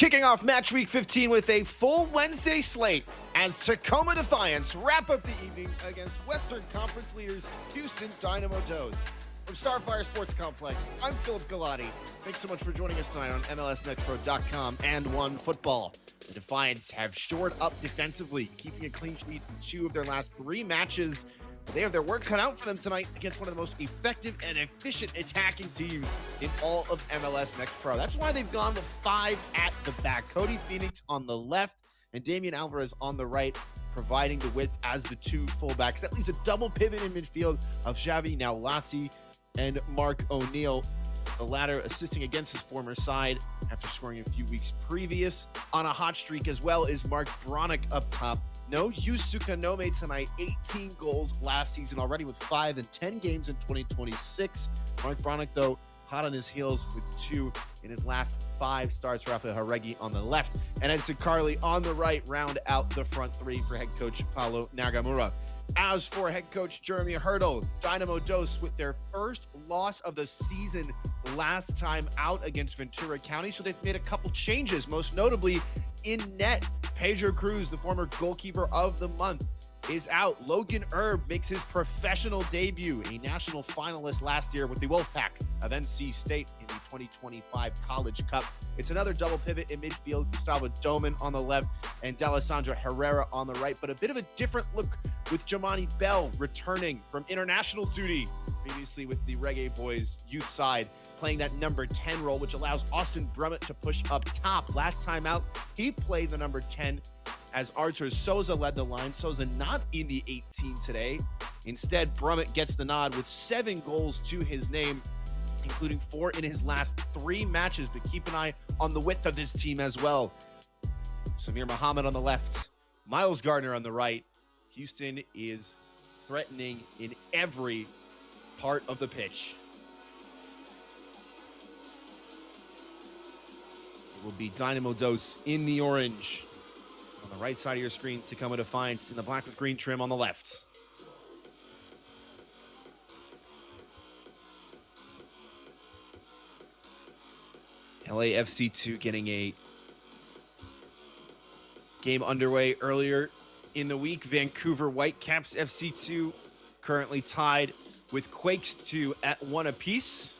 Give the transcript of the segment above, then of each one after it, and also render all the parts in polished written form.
Kicking off match week 15 with a full Wednesday slate as Tacoma Defiance wrap up the evening against Western Conference leaders Houston Dynamo. From Starfire Sports Complex, I'm Philip Galati. Thanks so much for joining us tonight on MLSNextPro.com and OneFootball. The Defiance have shored up defensively, keeping a clean sheet in 2 of their last 3 matches. They have their work cut out for them tonight against one of the most effective and efficient attacking teams in all of MLS Next Pro. That's why they've gone with 5 at the back. Cody Phoenix on the left and Damian Alvarez on the right, providing the width as the 2 fullbacks. That leaves a double pivot in midfield of Xavi Naulati and Mark O'Neill, the latter assisting against his former side after scoring a few weeks previous on a hot streak, as well as Mark Bronick up top. No Yusuke Nome tonight, 18 goals last season already with 5 in 10 games in 2026. Mark Bronick, though, hot on his heels with 2 in his last 5 starts. Rafael Haregi on the left and Edson Carly on the right round out the front 3 for head coach Paulo Nagamura. As for head coach Jeremy Hurdle, Dynamo Dos with their first loss of the season last time out against Ventura County. So they've made a couple changes, most notably in net. Pedro Cruz, the former goalkeeper of the month, is out. Logan Erb makes his professional debut, a national finalist last year with the Wolfpack of NC State in the 2025 College Cup. It's another double pivot in midfield, Gustavo Doman on the left and D'Alessandro Herrera on the right, but a bit of a different look with Jamani Bell returning from international duty, previously with the Reggae Boys youth side, playing that number 10 role, which allows Austin Brummett to push up top. Last time out, he played the number 10 as Artur Souza led the line. Souza not in the 18 today. Instead, Brummett gets the nod with 7 goals to his name, including 4 in his last 3 matches. But keep an eye on the width of this team as well. Samir Muhammad on the left, Miles Gardner on the right. Houston is threatening in every part of the pitch. It will be Dynamo Dos in the orange. On the right side of your screen, Tacoma Defiance in the black with green trim on the left. LAFC2 getting a game underway earlier in the week. Vancouver Whitecaps FC2 currently tied with Quakes 2 at 1 apiece.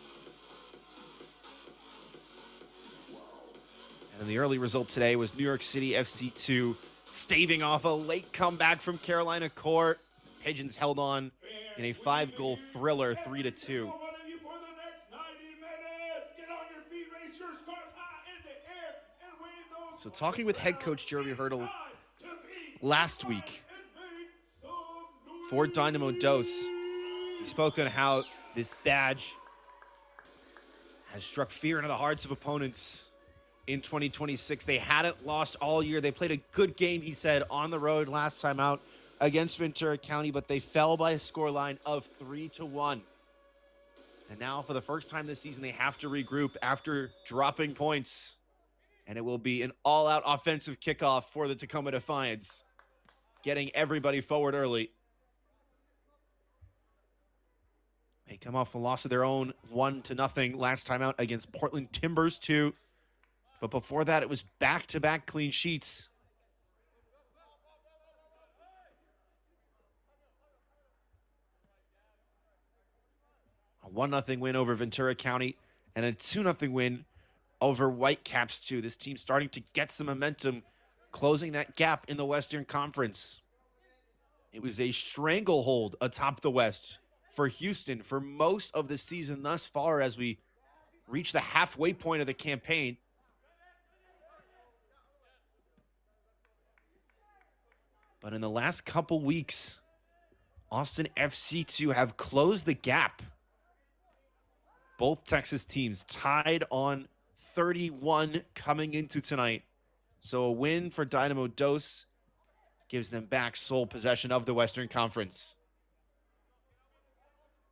And the early result today was New York City FC2 staving off a late comeback from Carolina Core. Pigeons held on in a 5-goal thriller, 3-2. So talking with head coach Jeremy Hurdle last week for Dynamo Dos, he spoke on how this badge has struck fear into the hearts of opponents in 2026. They hadn't lost all year. They played a good game, he said, on the road last time out against Ventura County, but they fell by a scoreline of 3-1. And now for the first time this season, they have to regroup after dropping points. And it will be an all-out offensive kickoff for the Tacoma Defiance, getting everybody forward early. They come off a loss of their own, 1-0 last time out against Portland Timbers 2. But before that, it was back-to-back clean sheets. A 1-0 win over Ventura County and a 2-0 win over Whitecaps 2. This team starting to get some momentum, closing that gap in the Western Conference. It was a stranglehold atop the West for Houston for most of the season thus far as we reach the halfway point of the campaign. But in the last couple weeks, Austin FC2 have closed the gap. Both Texas teams tied on 31 coming into tonight. So a win for Dynamo Dos gives them back sole possession of the Western Conference.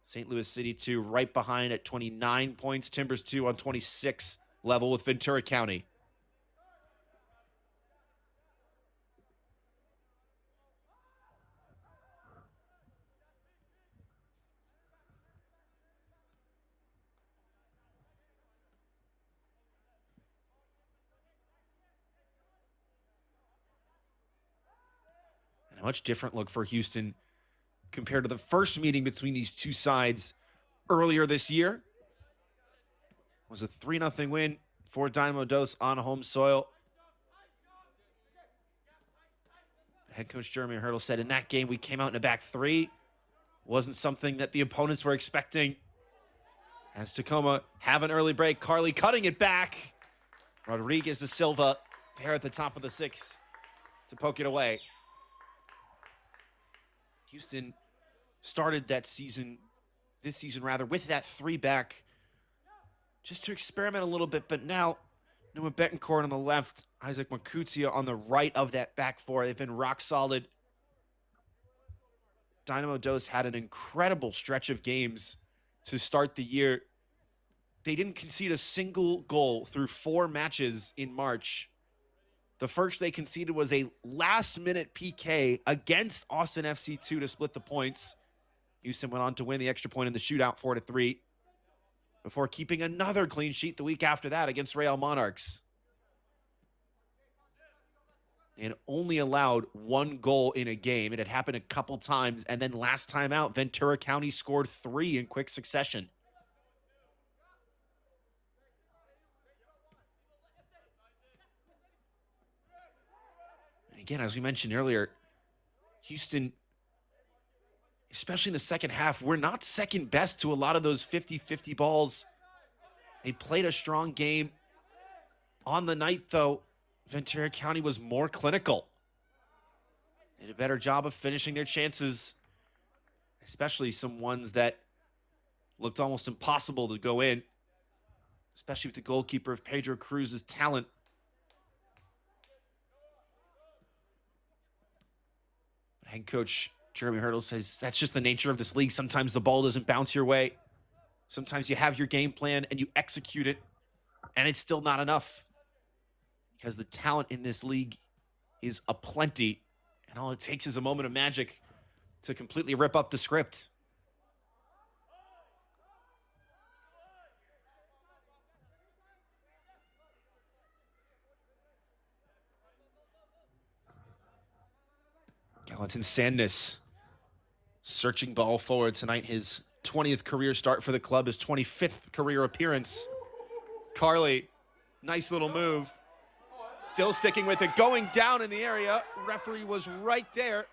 St. Louis City 2 right behind at 29 points. Timbers 2 on 26, level with Ventura County. And a much different look for Houston compared to the first meeting between these two sides earlier this year. It was a 3-0 win for Dynamo Dos on home soil. Head coach Jeremy Hurdle said, in that game, we came out in a back three. Wasn't something that the opponents were expecting. As Tacoma have an early break, Carly cutting it back. Rodriguez de Silva there at the top of the 6 to poke it away. Houston started this season with that 3-back, just to experiment a little bit, but now Noah Betancourt on the left, Isaac Makutsia on the right of that back four. They've been rock solid. Dynamo Dos had an incredible stretch of games to start the year. They didn't concede a single goal through 4 matches in March. The first they conceded was a last-minute PK against Austin FC2 to split the points. Houston went on to win the extra point in the shootout 4-3. Before keeping another clean sheet the week after that against Real Monarchs. And only allowed 1 goal in a game. It had happened a couple times, and then last time out, Ventura County scored 3 in quick succession. And again, as we mentioned earlier, Houston, especially in the second half, we're not second best to a lot of those 50-50 balls. They played a strong game. On the night, though, Ventura County was more clinical. They did a better job of finishing their chances, especially some ones that looked almost impossible to go in, especially with the goalkeeper of Pedro Cruz's talent. But head coach Jeremy Hurdle says that's just the nature of this league. Sometimes the ball doesn't bounce your way. Sometimes you have your game plan and you execute it, and it's still not enough because the talent in this league is aplenty, and all it takes is a moment of magic to completely rip up the script. Gallatin Sandness searching ball forward tonight. His 20th career start for the club, his 25th career appearance. Carly, nice little move. Still sticking with it, going down in the area. Referee was right there.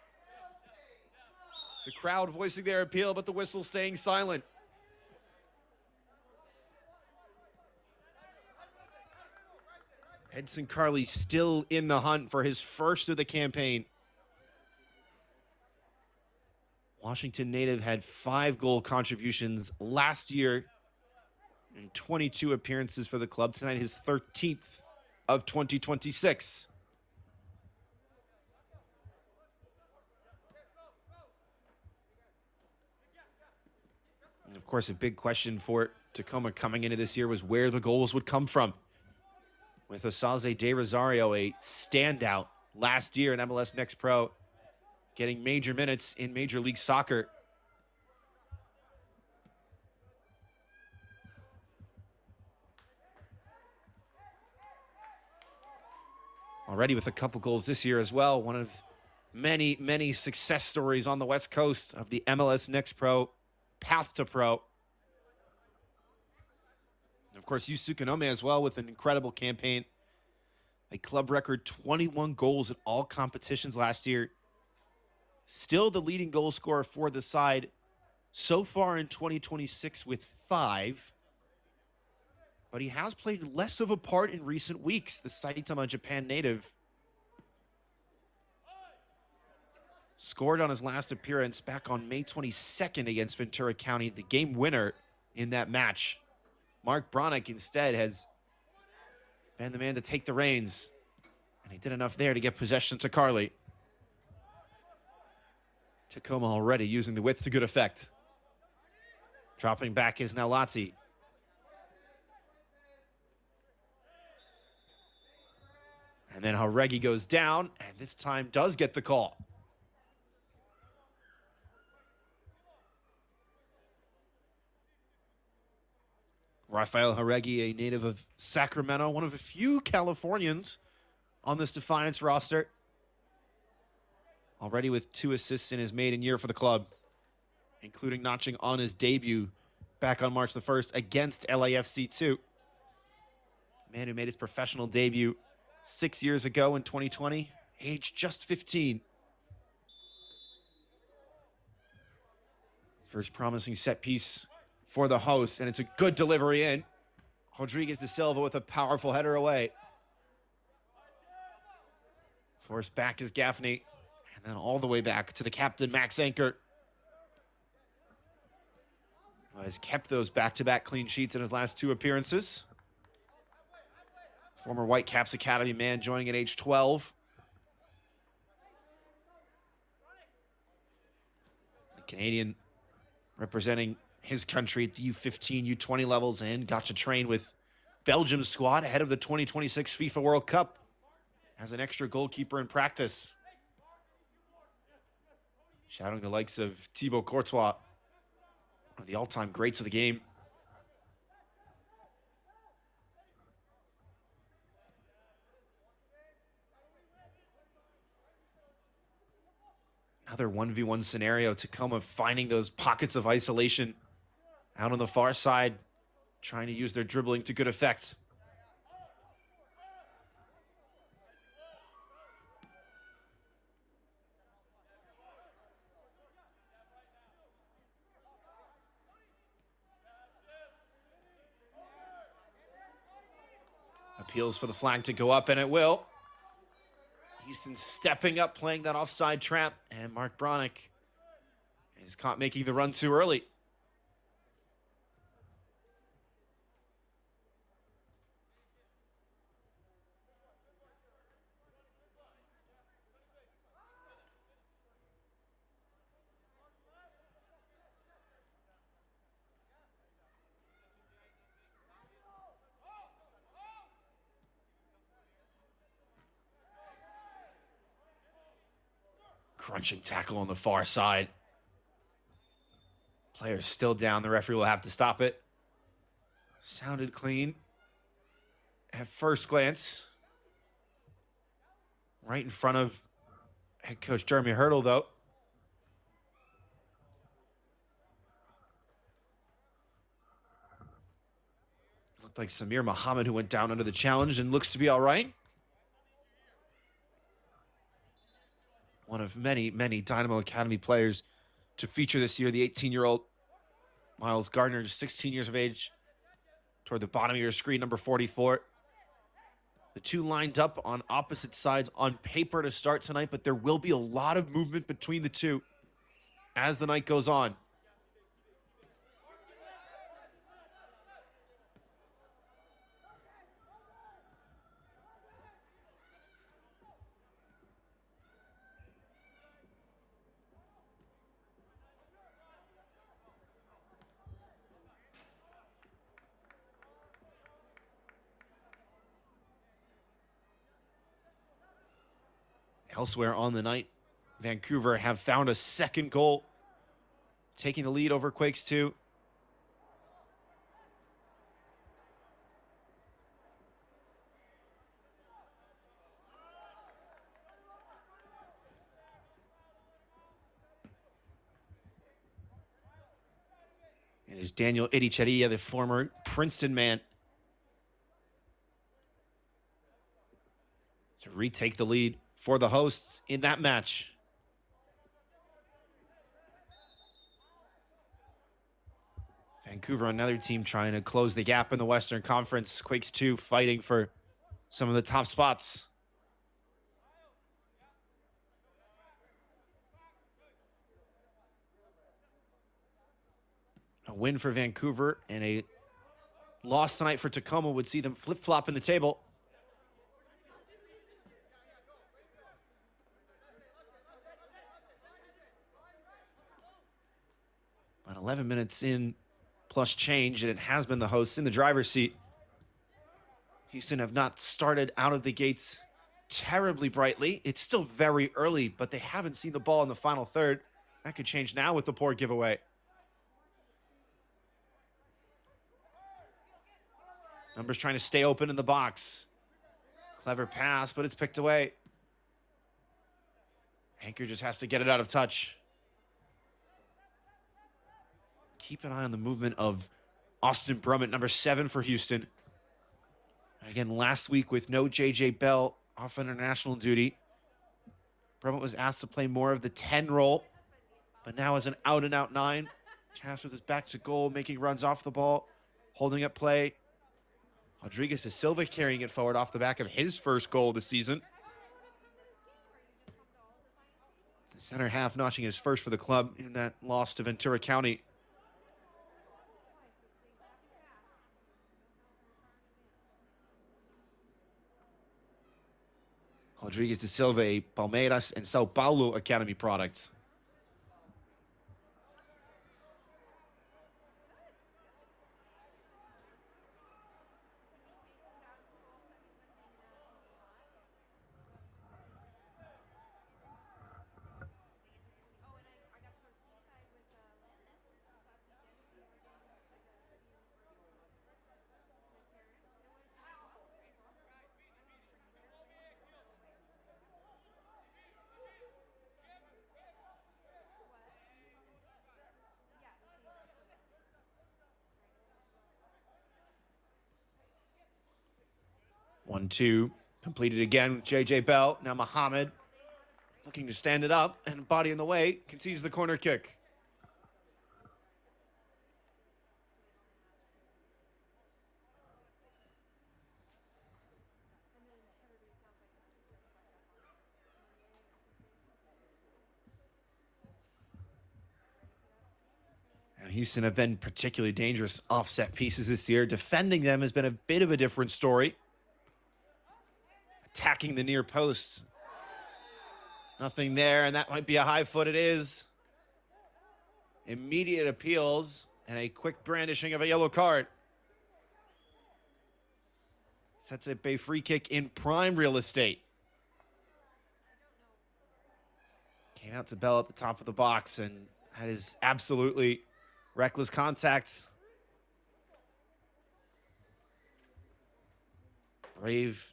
The crowd voicing their appeal, but the whistle staying silent. Edson Carly still in the hunt for his first of the campaign. Washington native had 5 goal contributions last year and 22 appearances for the club. Tonight, his 13th of 2026. And of course, a big question for Tacoma coming into this year was where the goals would come from. With Osaze De Rosario, a standout last year in MLS Next Pro, getting major minutes in Major League Soccer. Already with a couple goals this year as well. One of many, many success stories on the West Coast of the MLS Next Pro path to pro. And of course, Yusuke Nome as well with an incredible campaign. A club record 21 goals in all competitions last year. Still the leading goal scorer for the side so far in 2026 with 5. But he has played less of a part in recent weeks. The Saitama Japan native scored on his last appearance back on May 22nd against Ventura County, the game winner in that match. Mark Bronick instead has been the man to take the reins, and he did enough there to get possession to Carly. Tacoma already using the width to good effect. Dropping back is now Lazzi. And then Jauregui goes down, and this time does get the call. Rafael Jauregui, a native of Sacramento, one of a few Californians on this Defiance roster. already with 2 assists in his maiden year for the club, including notching on his debut back on March the 1st against LAFC 2. Man who made his professional debut 6 years ago in 2020, aged just 15. First promising set piece for the hosts, and it's a good delivery in. Rodriguez de Silva with a powerful header away. Forced back is Gaffney, and then all the way back to the captain, Max Anker. Who has kept those back-to-back clean sheets in his last 2 appearances. Former Whitecaps Academy man joining at age 12. The Canadian representing his country at the U15, U20 levels, and got to train with Belgium's squad ahead of the 2026 FIFA World Cup as an extra goalkeeper in practice. Shouting the likes of Thibaut Courtois, one of the all-time greats of the game. Another 1v1 scenario. Tacoma finding those pockets of isolation out on the far side, trying to use their dribbling to good effect. Appeals for the flag to go up, and it will. Houston stepping up, playing that offside trap, and Mark Bronick is caught making the run too early. Crunching tackle on the far side. Player's still down. The referee will have to stop it. Sounded clean at first glance. Right in front of head coach Jeremy Hurdle, though. Looked like Samir Mohammed, who went down under the challenge and looks to be all right. One of many, many Dynamo Academy players to feature this year, the 18-year-old Miles Gardner, just 16 years of age, toward the bottom of your screen, number 44. The 2 lined up on opposite sides on paper to start tonight, but there will be a lot of movement between the 2 as the night goes on. Elsewhere on the night, Vancouver have found a second goal, taking the lead over Quakes 2. It is Daniel Idicheria, the former Princeton man, to retake the lead for the hosts in that match. Vancouver, another team trying to close the gap in the Western Conference. Quakes 2 fighting for some of the top spots. A win for Vancouver and a loss tonight for Tacoma would see them flip-flop in the table. About 11 minutes in plus change, and it has been the hosts in the driver's seat. Houston have not started out of the gates terribly brightly. It's still very early, but they haven't seen the ball in the final third. That could change now with the poor giveaway. Numbers trying to stay open in the box. Clever pass, but it's picked away. Anchor just has to get it out of touch. Keep an eye on the movement of Austin Brummett, number 7 for Houston. Again, last week with no J.J. Bell off international duty, Brummett was asked to play more of the 10 role, but now as an out-and-out 9, tasked with his back to goal, making runs off the ball, holding up play. Rodriguez de Silva carrying it forward off the back of his first goal of the season. The center half notching his first for the club in that loss to Ventura County. Rodriguez de Silva, a Palmeiras and Sao Paulo Academy product. One, two, completed again with J.J. Bell. Now Muhammad looking to stand it up, and body in the way, concedes the corner kick. Now Houston have been particularly dangerous offset pieces this year. Defending them has been a bit of a different story. Attacking the near post. Nothing there, and that might be a high foot. It is. Immediate appeals and a quick brandishing of a yellow card. Sets up a free kick in prime real estate. Came out to Bell at the top of the box and had his absolutely reckless contacts. Brave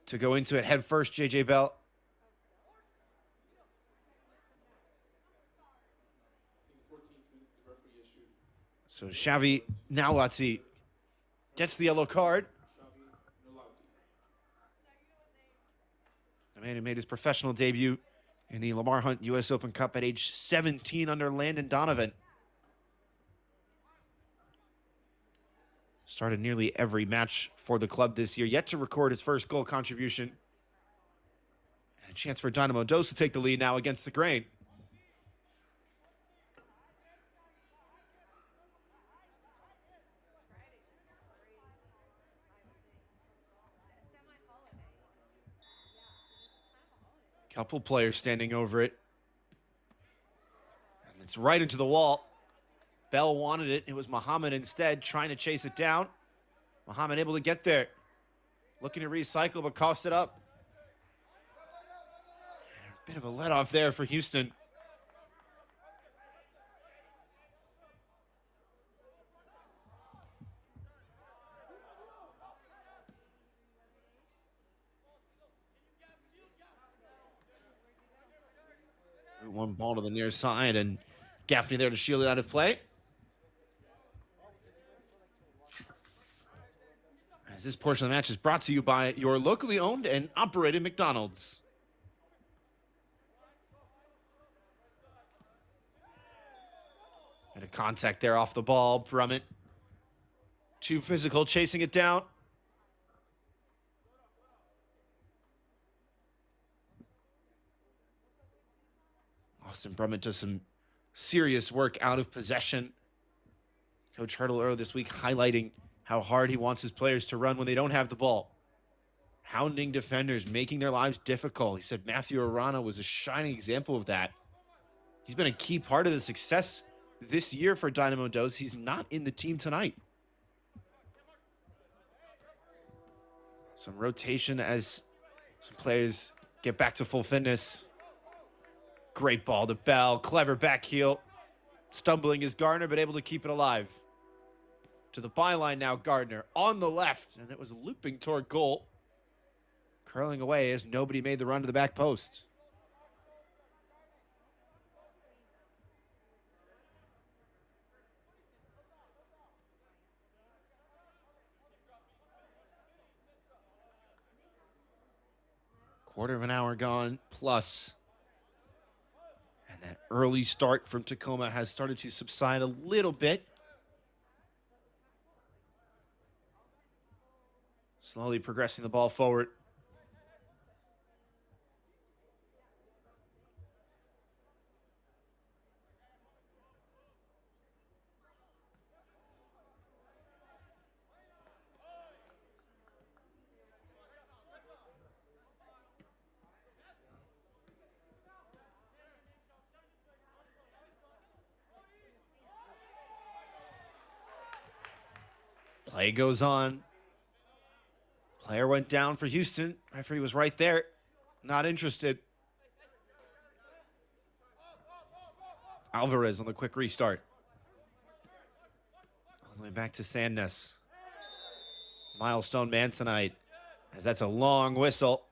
to go into it head first, J.J. Bell. So Xavi Naulati gets the yellow card. The man who made his professional debut in the Lamar Hunt U.S. Open Cup at age 17 under Landon Donovan. Started nearly every match for the club this year, yet to record his first goal contribution. And a chance for Dynamo Dos to take the lead now against the grain. Couple players standing over it. And it's right into the wall. Bell wanted it. It was Muhammad instead, trying to chase it down. Muhammad able to get there. Looking to recycle, but coughs it up. A bit of a let-off there for Houston. One ball to the near side, and Gaffney there to shield it out of play. As this portion of the match is brought to you by your locally owned and operated McDonald's. And a contact there off the ball. Brummett, too physical, chasing it down. Austin Brummett does some serious work out of possession. Coach Hurdle earlier this week highlighting how hard he wants his players to run when they don't have the ball. Hounding defenders, making their lives difficult. He said Matthew Arana was a shining example of that. He's been a key part of the success this year for Dynamo Dos. He's not in the team tonight. Some rotation as some players get back to full fitness. Great ball to Bell. Clever back heel. Stumbling is Gardner, but able to keep it alive. To the byline now, Gardner on the left. And it was looping toward goal. Curling away as nobody made the run to the back post. Quarter of an hour gone plus. And that early start from Tacoma has started to subside a little bit. Slowly progressing the ball forward. Play goes on. Player went down for Houston. Referee was right there. Not interested. Alvarez on the quick restart. All the way back to Sandness. Milestone man tonight, as that's a long whistle.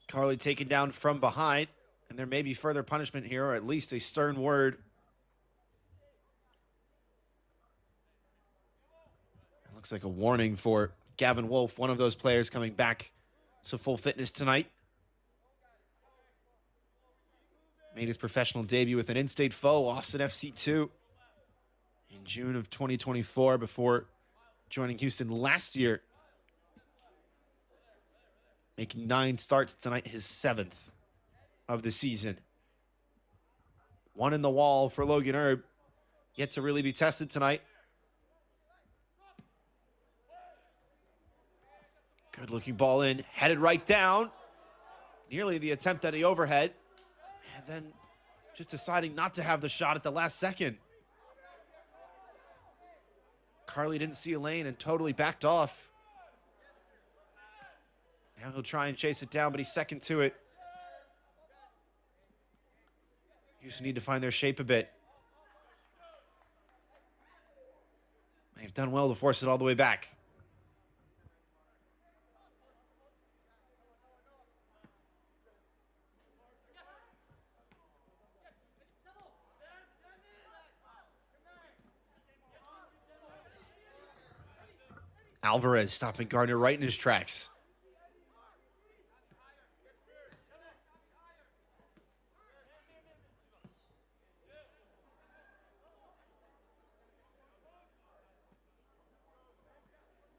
Carly taken down from behind, and there may be further punishment here, or at least a stern word. It looks like a warning for Gavin Wolf, one of those players coming back to full fitness tonight. Made his professional debut with an in-state foe, Austin FC 2, in June of 2024 before joining Houston last year. Making 9 starts tonight, his 7th of the season. One in the wall for Logan Erb, yet to really be tested tonight. Good looking ball in, headed right down. Nearly the attempt at the overhead. And then just deciding not to have the shot at the last second. Carly didn't see a lane and totally backed off. Now he'll try and chase it down, but he's second to it. Houston need to find their shape a bit. They've done well to force it all the way back. Alvarez stopping Gardner right in his tracks.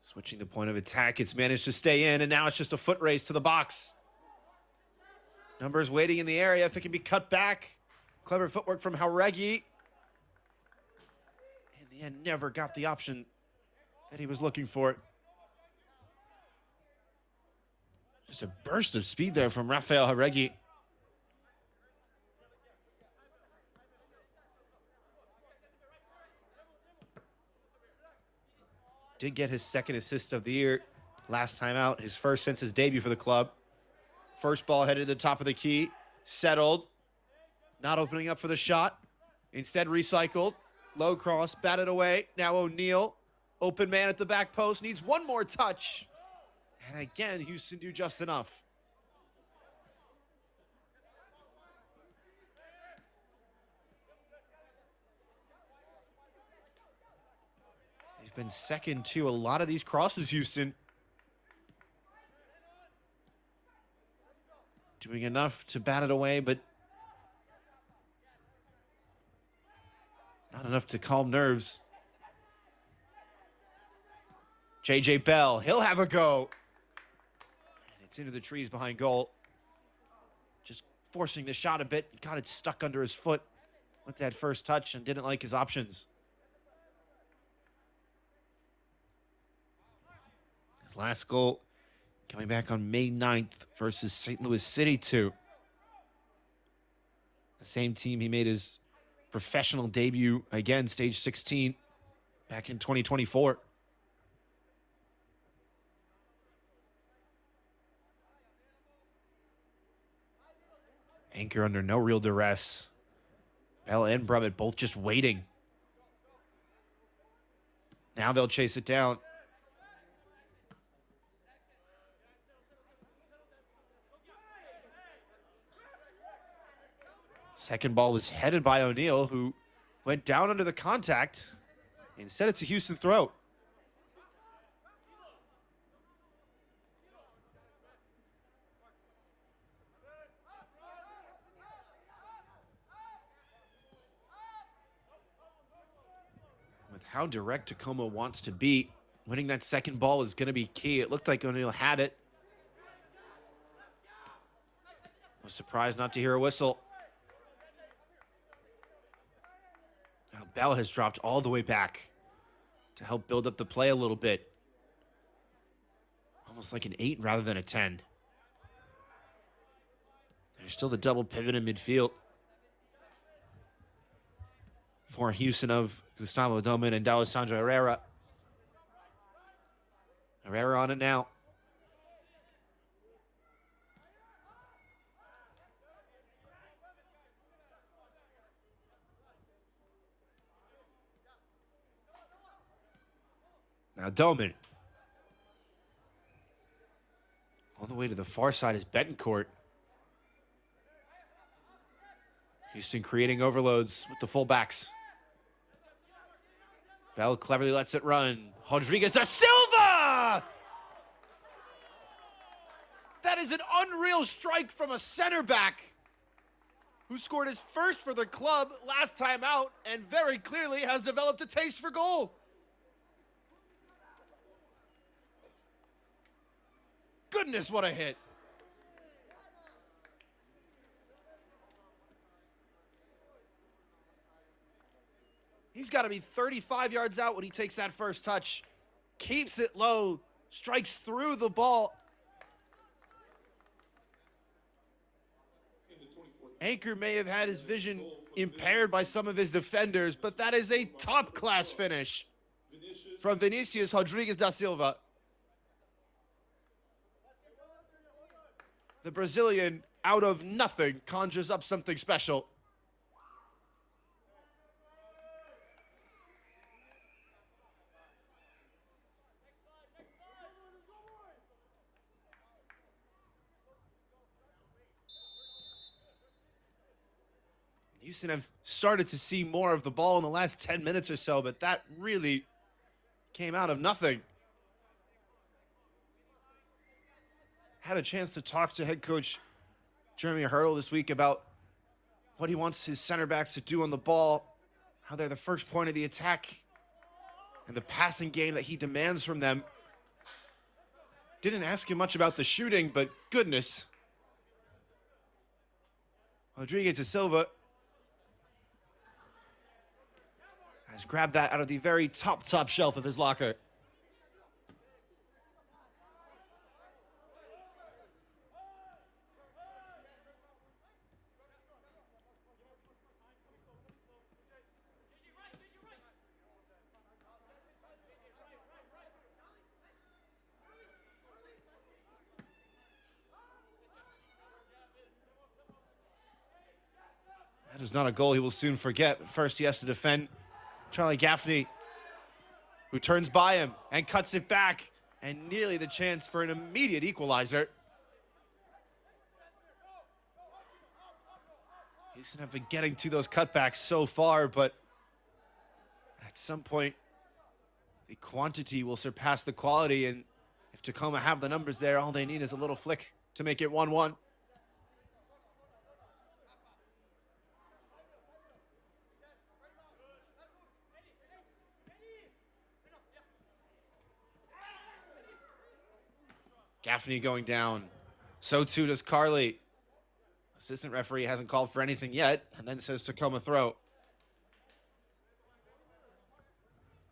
Switching the point of attack, it's managed to stay in, and now it's just a foot race to the box. Numbers waiting in the area if it can be cut back. Clever footwork from Jauregui. In the end, never got the option that he was looking for. Just a burst of speed there from Rafael Jauregui. Did get his second assist of the year last time out, his first since his debut for the club. First ball headed to the top of the key, settled, not opening up for the shot, instead recycled, low cross, batted away. Now O'Neal, open man at the back post, needs one more touch. And again, Houston do just enough. They've been second to a lot of these crosses, Houston. Doing enough to bat it away, but not enough to calm nerves. J.J. Bell, he'll have a go. And it's into the trees behind goal. Just forcing the shot a bit. Got it stuck under his foot with that first touch and didn't like his options. His last goal coming back on May 9th versus St. Louis City 2. The same team he made his professional debut again, stage 16, back in 2024. Anchor under no real duress. Bell and Brummett both just waiting. Now they'll chase it down. Second ball was headed by O'Neal, who went down under the contact. Instead, it's a Houston throw. how direct Tacoma wants to be. Winning that second ball is going to be key. It looked like O'Neal had it. I was surprised not to hear a whistle. Now Bell has dropped all the way back to help build up the play a little bit. Almost like an 8 rather than a 10. There's still the double pivot in midfield for Houston of Gustavo Domin and D'Alessandro Herrera. Herrera on it now. Now Domin. All the way to the far side is Betancourt. Houston creating overloads with the fullbacks. Bell cleverly lets it run. Rodriguez da Silva! That is an unreal strike from a center back who scored his first for the club last time out and very clearly has developed a taste for goal. Goodness, what a hit. He's got to be 35 yards out when he takes that first touch. Keeps it low, strikes through the ball. Anchor may have had his vision impaired by some of his defenders, but that is a top-class finish from Vinicius Rodriguez da Silva. The Brazilian, out of nothing, conjures up something special. Houston have started to see more of the ball in the last 10 minutes or so, but that really came out of nothing. Had a chance to talk to head coach Jeremy Hurdle this week about what he wants his center backs to do on the ball, how they're the first point of the attack, and the passing game that he demands from them. Didn't ask him much about the shooting, but goodness. Rodriguez da Silva has grabbed that out of the very top shelf of his locker. That is not a goal he will soon forget. But first, he has to defend Charlie Gaffney, who turns by him and cuts it back, and nearly the chance for an immediate equalizer. Houston have been getting to those cutbacks so far, but at some point, the quantity will surpass the quality, and if Tacoma have the numbers there, all they need is a little flick to make it 1-1. Gaffney going down. So too does Carly. Assistant referee hasn't called for anything yet, and then says Tacoma throw.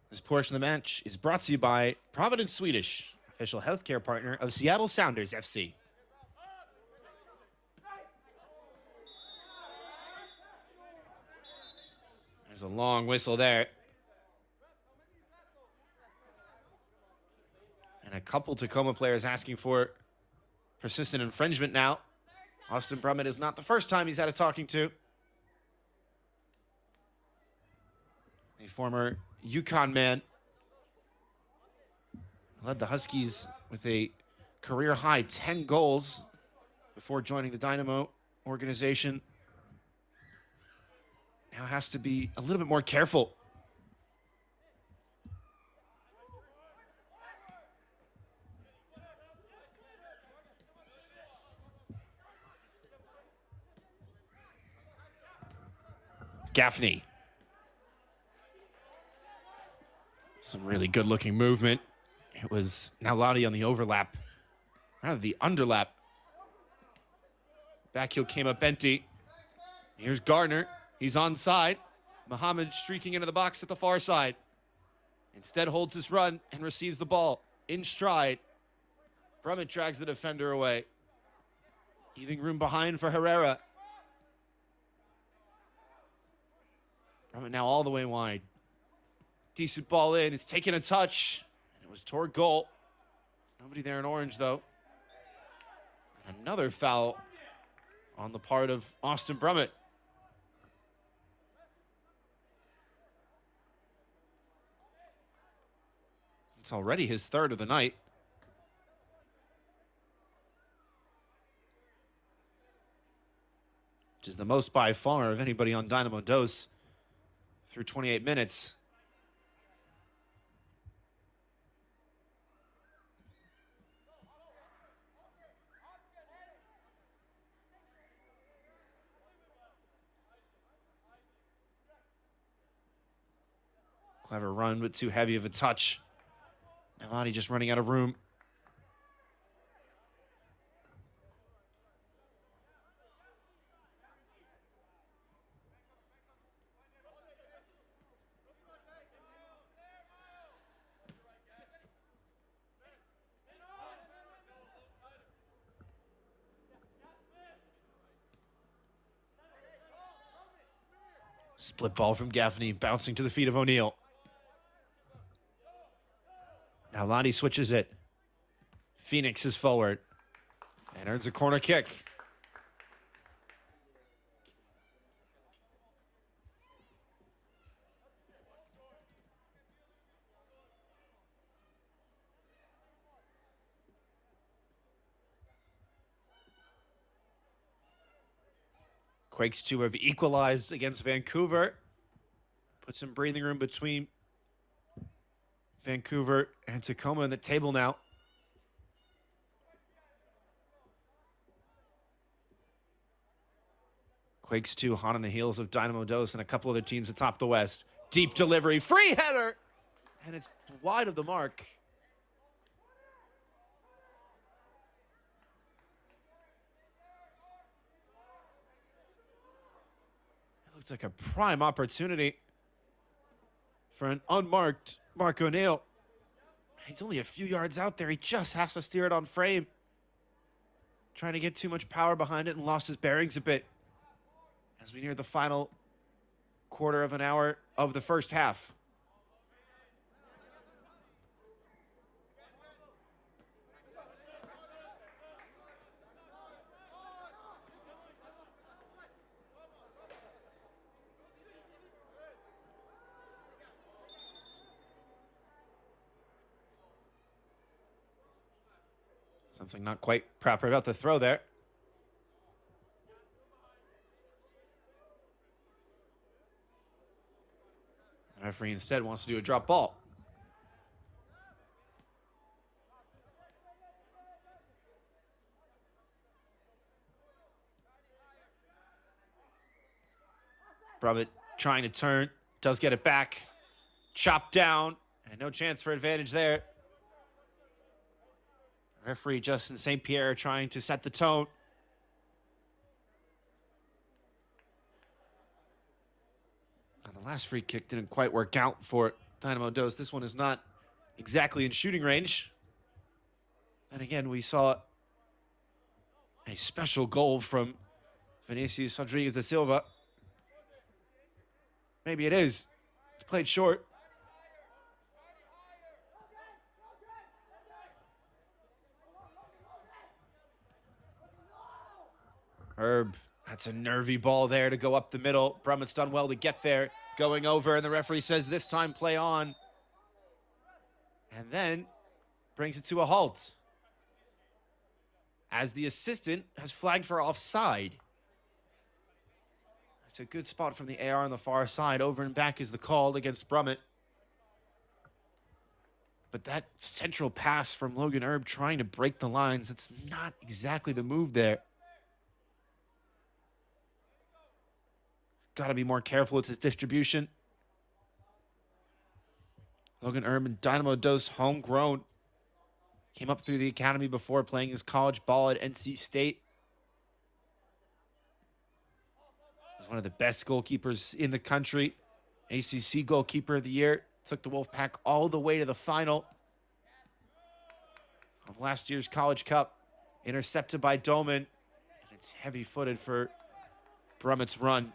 This portion of the match is brought to you by Providence Swedish, official healthcare partner of Seattle Sounders FC. There's a long whistle there. And a couple Tacoma players asking for persistent infringement now. Austin Brummett is not the first time he's had a talking to. A former UConn man. Led the Huskies with a career-high 10 goals before joining the Dynamo organization. Now has to be a little bit more careful. Gaffney. Some really good-looking movement. It was Nalati on the overlap, rather the underlap. Back heel came up empty. Here's Gardner. He's onside. Muhammad streaking into the box at the far side. Instead holds his run and receives the ball in stride. Brummett drags the defender away, leaving room behind for Herrera. Brummett now all the way wide. Decent ball in. It's taken a touch. And it was toward goal. Nobody there in orange, though. And another foul on the part of Austin Brummett. It's already his third of the night. Which is the most by far of anybody on Dynamo Dose through 28 minutes. Clever run, but too heavy of a touch. Nalati just running out of room. Split ball from Gaffney, bouncing to the feet of O'Neal. Now Lottie switches it. Phoenix is forward and earns a corner kick. Quakes 2 have equalized against Vancouver. Put some breathing room between Vancouver and Tacoma in the table now. Quakes 2 hot on the heels of Dynamo Dose and a couple other teams atop the West. Deep delivery, free header, and it's wide of the mark. It looks like a prime opportunity for an unmarked Mark O'Neal. He's only a few yards out there. He just has to steer it on frame. Trying to get too much power behind it and lost his bearings a bit as we near the final quarter of an hour of the first half. Something not quite proper about the throw there. The referee instead wants to do a drop ball. Brummett trying to turn, does get it back. Chopped down, and no chance for advantage there. Referee Justin St. Pierre trying to set the tone. Now, the last free kick didn't quite work out for Dynamo Dose. This one is not exactly in shooting range. And again, we saw a special goal from Vinicius Rodriguez da Silva. Maybe it is. It's played short. Herb, that's a nervy ball there to go up the middle. Brummett's done well to get there. Going over, and the referee says this time play on. And then brings it to a halt, as the assistant has flagged for offside. It's a good spot from the AR on the far side. Over and back is the call against Brummett. But that central pass from Logan Herb trying to break the lines, it's not exactly the move there. Got to be more careful with his distribution. Logan Erman, Dynamo Dos, homegrown. Came up through the academy before playing his college ball at NC State. Was one of the best goalkeepers in the country. ACC Goalkeeper of the Year. Took the Wolfpack all the way to the final of last year's College Cup. Intercepted by Doman. And it's heavy-footed for Brummett's run.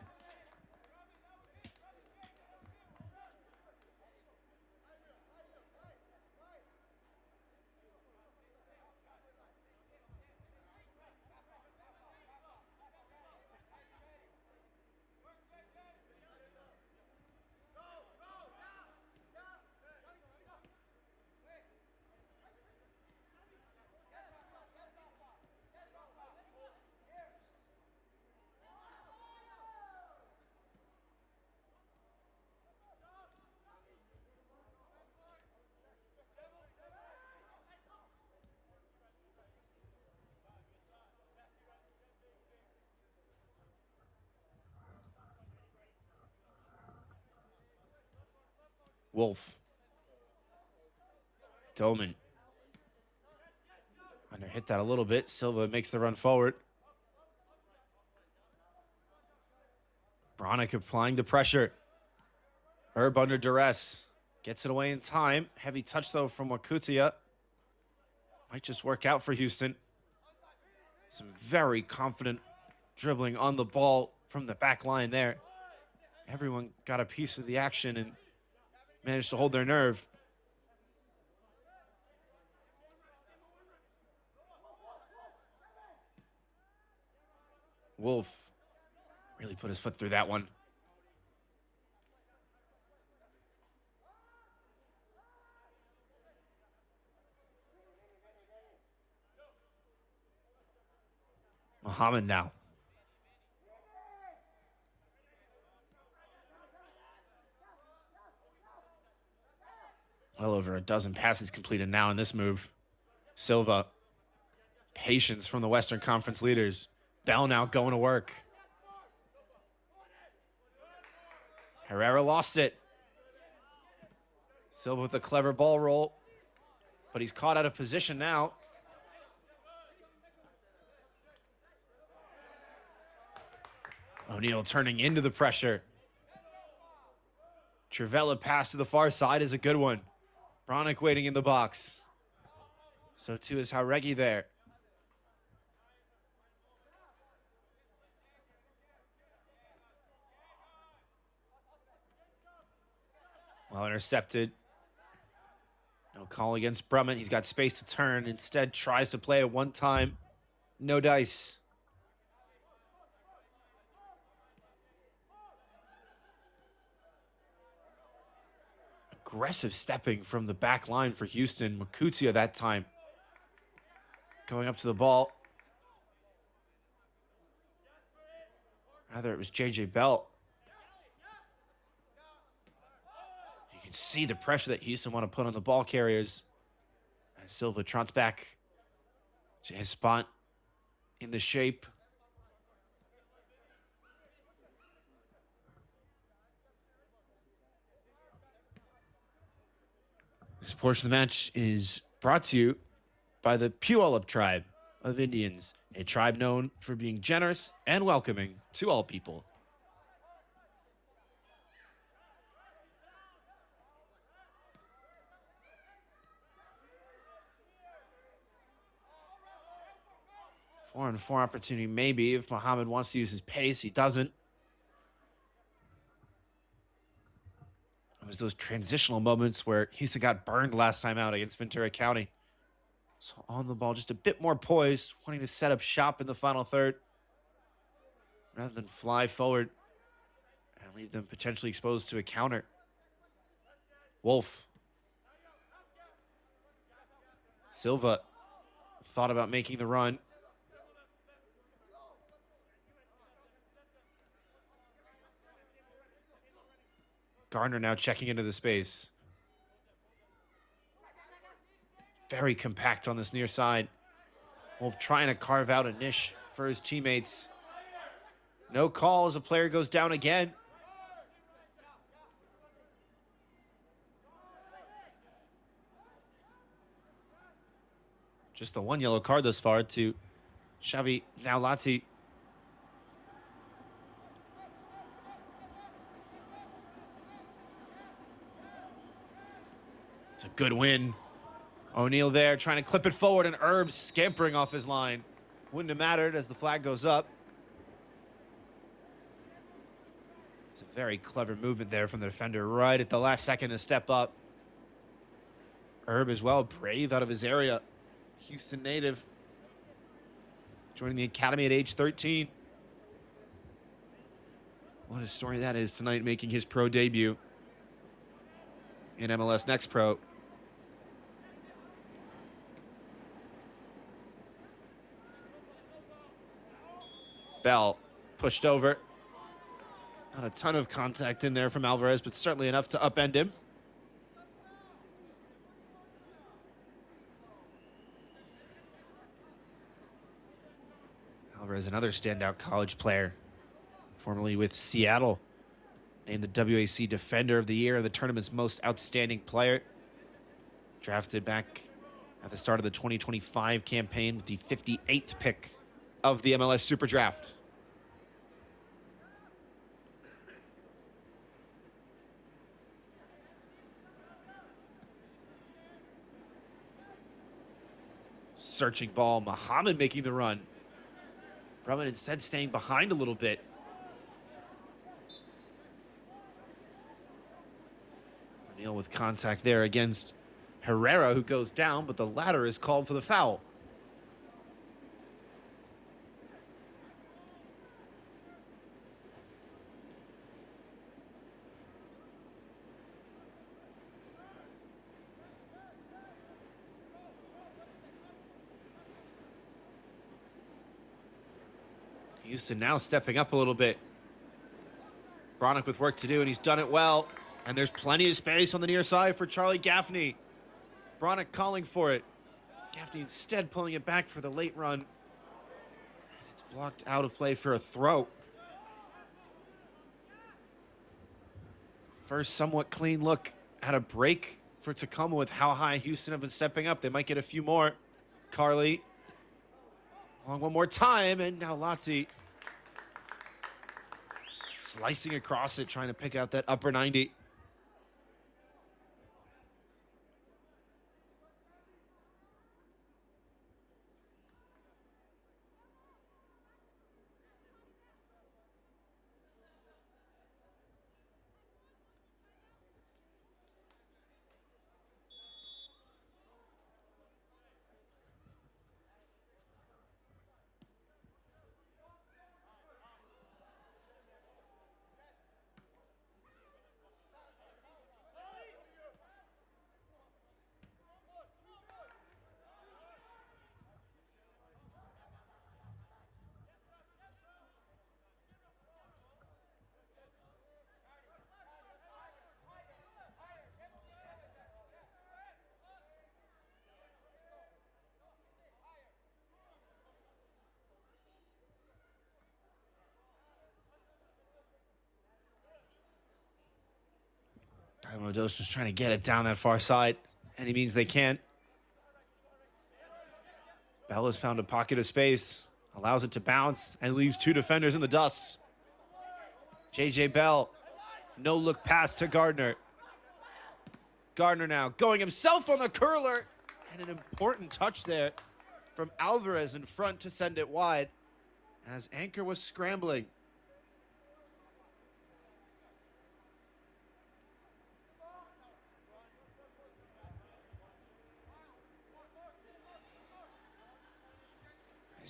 Wolf. Doman. Under hit that a little bit. Silva makes the run forward. Bronick applying the pressure. Herb under duress. Gets it away in time. Heavy touch, though, from Wakutia. Might just work out for Houston. Some very confident dribbling on the ball from the back line there. Everyone got a piece of the action and managed to hold their nerve. Wolf really put his foot through that one. Muhammad now. Well over a dozen passes completed now in this move. Silva. Patience from the Western Conference leaders. Bell now going to work. Herrera lost it. Silva with a clever ball roll, but he's caught out of position now. O'Neal turning into the pressure. Trivella pass to the far side is a good one. Bronick waiting in the box. So too is Jauregui there. Well intercepted. No call against Brummett. He's got space to turn. Instead tries to play it one time. No dice. Aggressive stepping from the back line for Houston. Makutia that time. Going up to the ball. Rather, it was J.J. Bell. You can see the pressure that Houston want to put on the ball carriers. And Silva trots back to his spot in the shape. This portion of the match is brought to you by the Puyallup tribe of Indians, a tribe known for being generous and welcoming to all people. Four on four opportunity maybe if Muhammad wants to use his pace. He doesn't. It was those transitional moments where Houston got burned last time out against Ventura County. So on the ball, just a bit more poised, wanting to set up shop in the final third rather than fly forward and leave them potentially exposed to a counter. Wolf. Silva thought about making the run. Gardner now checking into the space. Very compact on this near side. Wolf trying to carve out a niche for his teammates. No call as a player goes down again. Just the one yellow card thus far to Xavi Naulati. It's a good win. O'Neal there trying to clip it forward, and Herb scampering off his line. Wouldn't have mattered as the flag goes up. It's a very clever movement there from the defender right at the last second to step up. Herb as well, brave out of his area. Houston native. Joining the academy at age 13. What a story that is tonight, making his pro debut in MLS Next Pro. Bell pushed over. Not a ton of contact in there from Alvarez, but certainly enough to upend him. Alvarez, another standout college player, formerly with Seattle. Named the WAC Defender of the Year, the tournament's most outstanding player. Drafted back at the start of the 2025 campaign with the 58th pick of the MLS Super Draft. Searching ball, Muhammad making the run. Brumman instead staying behind a little bit. O'Neal with contact there against Herrera, who goes down, but the latter is called for the foul. Houston now stepping up a little bit. Bronick with work to do, and he's done it well. And there's plenty of space on the near side for Charlie Gaffney. Bronick calling for it. Gaffney instead pulling it back for the late run. It's blocked out of play for a throw. First somewhat clean look at a break for Tacoma with how high Houston have been stepping up. They might get a few more. Carly on one more time, and now Lotzi slicing across it, trying to pick out that upper 90. Dynamo just trying to get it down that far side. Any means they can. Bell has found a pocket of space, allows it to bounce, and leaves two defenders in the dust. J.J. Bell, no look pass to Gardner. Gardner now going himself on the curler, and an important touch there from Alvarez in front to send it wide as Anchor was scrambling.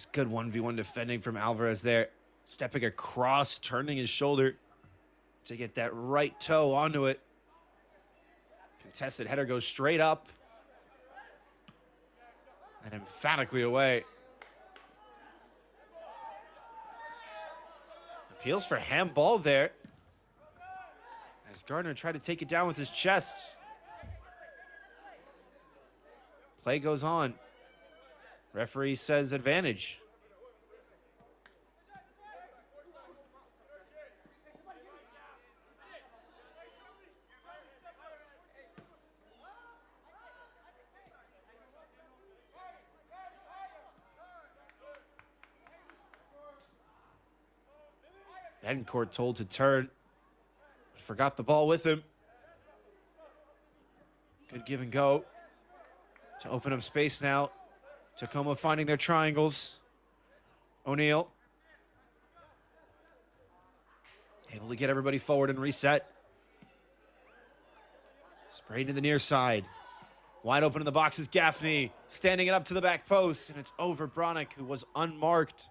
Nice good 1v1 defending from Alvarez there. Stepping across, turning his shoulder to get that right toe onto it. Contested header goes straight up and emphatically away. Appeals for handball there as Gardner tried to take it down with his chest. Play goes on. Referee says advantage. Betancourt told to turn. Forgot the ball with him. Good give and go to open up space now. Tacoma finding their triangles. O'Neal able to get everybody forward and reset. Sprayed to the near side. Wide open in the box is Gaffney, standing it up to the back post, and it's over Bronick, who was unmarked.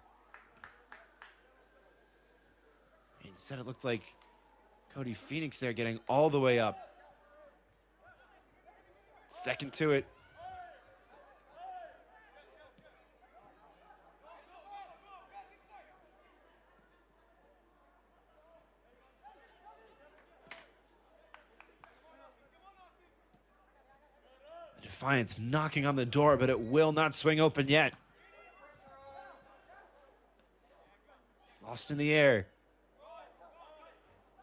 Instead, it looked like Cody Phoenix there getting all the way up. Second to it. Defiance knocking on the door, but it will not swing open yet. Lost in the air.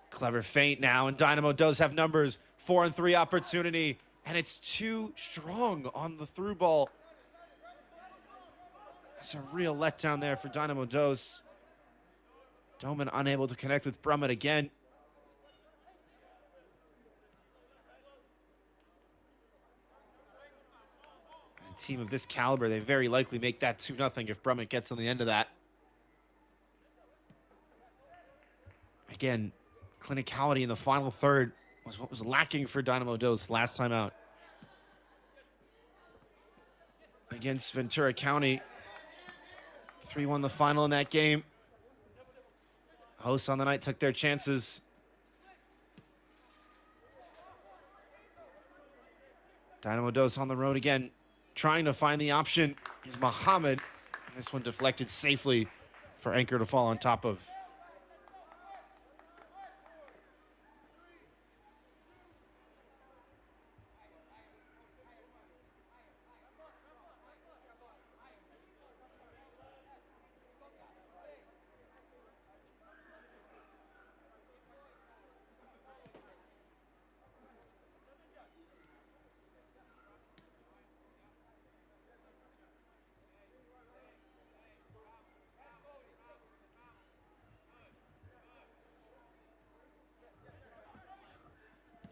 Clever feint now, and Dynamo does have numbers. 4-on-3 opportunity, and it's too strong on the through ball. That's a real letdown there for Dynamo Dose. Doman unable to connect with Brummett again. A team of this caliber, they very likely make that 2-0 if Brummett gets on the end of that. Again, clinicality in the final third was what was lacking for Dynamo Dose last time out. Against Ventura County, 3-1 the final in that game. Hosts on the night took their chances. Dynamo Dose on the road again, trying to find the option is Muhammad. This one deflected safely for Anchor to fall on top of.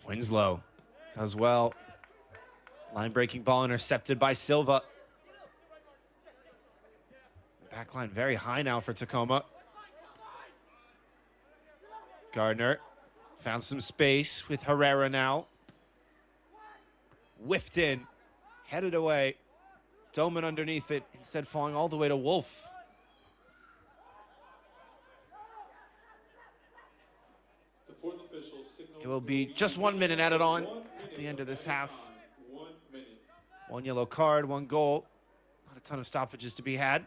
Winslow does well. Line breaking ball intercepted by Silva. The back line very high now for Tacoma. Gardner found some space with Herrera now. Whipped in, headed away. Doman underneath it, instead falling all the way to Wolf. It will be just 1 minute added on at the end of this half. 1 yellow card, 1 goal. Not a ton of stoppages to be had.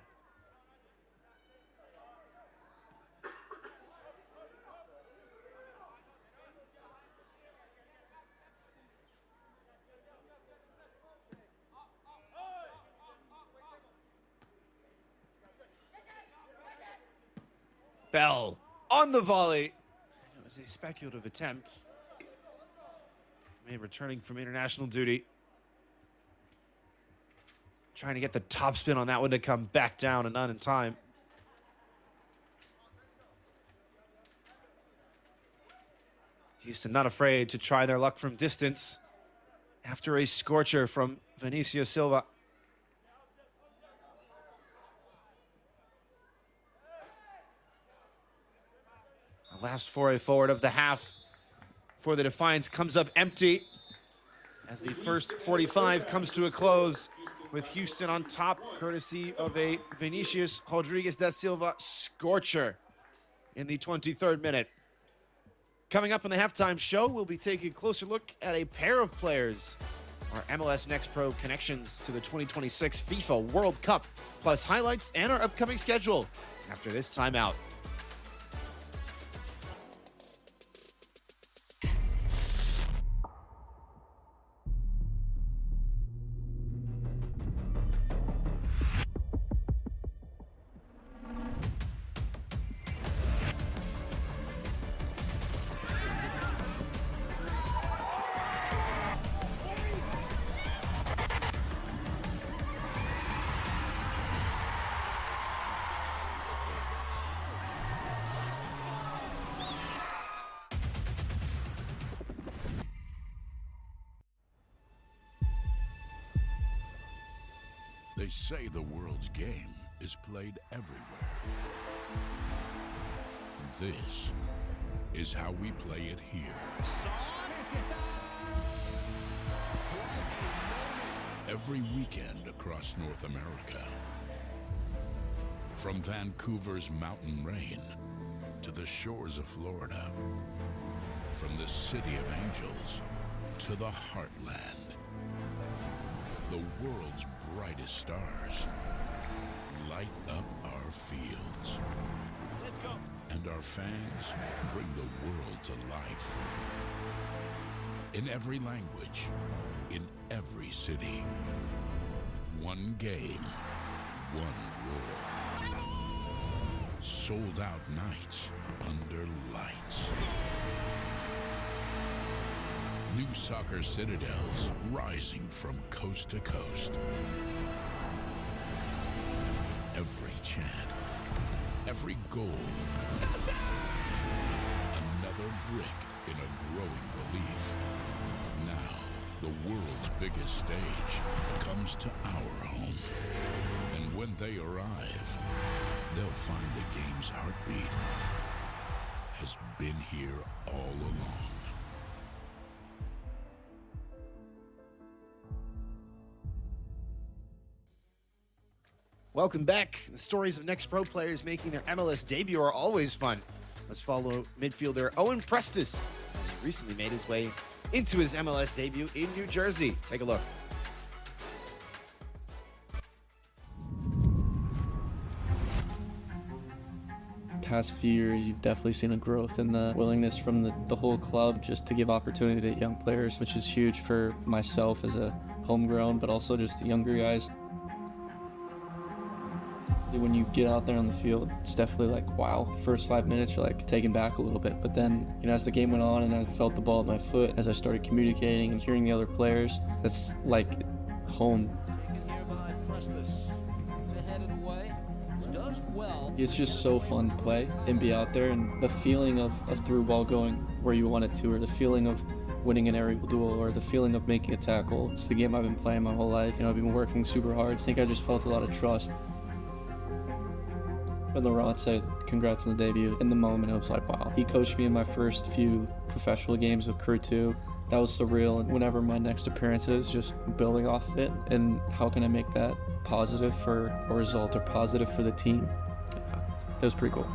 Bell on the volley. It was a speculative attempt. May returning from international duty. Trying to get the top spin on that one to come back down and not in time. Houston not afraid to try their luck from distance after a scorcher from Vinicio Silva. The last foray forward of the half for the Defiance comes up empty as the first 45 comes to a close with Houston on top, courtesy of a Vinicius Rodriguez da Silva scorcher in the 23rd minute. Coming up in the halftime show, we'll be taking a closer look at a pair of players, our MLS Next Pro connections to the 2026 FIFA World Cup, plus highlights and our upcoming schedule after this timeout. They say the world's game is played everywhere. This is how we play it here. Every weekend across North America. From Vancouver's mountain rain to the shores of Florida. From the City of Angels to the Heartland. The world's brightest stars light up our fields. Let's go. And our fans bring the world to life. In every language, in every city. One game, one roar. Sold out nights under lights. New soccer citadels rising from coast to coast. Every chant, every goal, another brick in a growing relief. Now, the world's biggest stage comes to our home. And when they arrive, they'll find the game's heartbeat has been here all along. Welcome back. The stories of next pro players making their MLS debut are always fun. Let's follow midfielder Owen Prestis, as he recently made his way into his MLS debut in New Jersey. Take a look. Past few years, you've definitely seen a growth in the willingness from the whole club just to give opportunity to young players, which is huge for myself as a homegrown, but also just the younger guys. When you get out there on the field, it's definitely like, wow. The first 5 minutes, you're like taken back a little bit. But then, as the game went on and I felt the ball at my foot, as I started communicating and hearing the other players, it's like home. It's just so fun to play and be out there, and the feeling of a through ball going where you want it to, or the feeling of winning an aerial duel, or the feeling of making a tackle. It's the game I've been playing my whole life. I've been working super hard. I think I just felt a lot of trust. When Laurent said congrats on the debut, in the moment it was like, wow. He coached me in my first few professional games with Crew 2. That was surreal, and whenever my next appearance is, just building off of it, and how can I make that positive for a result or positive for the team? It was pretty cool.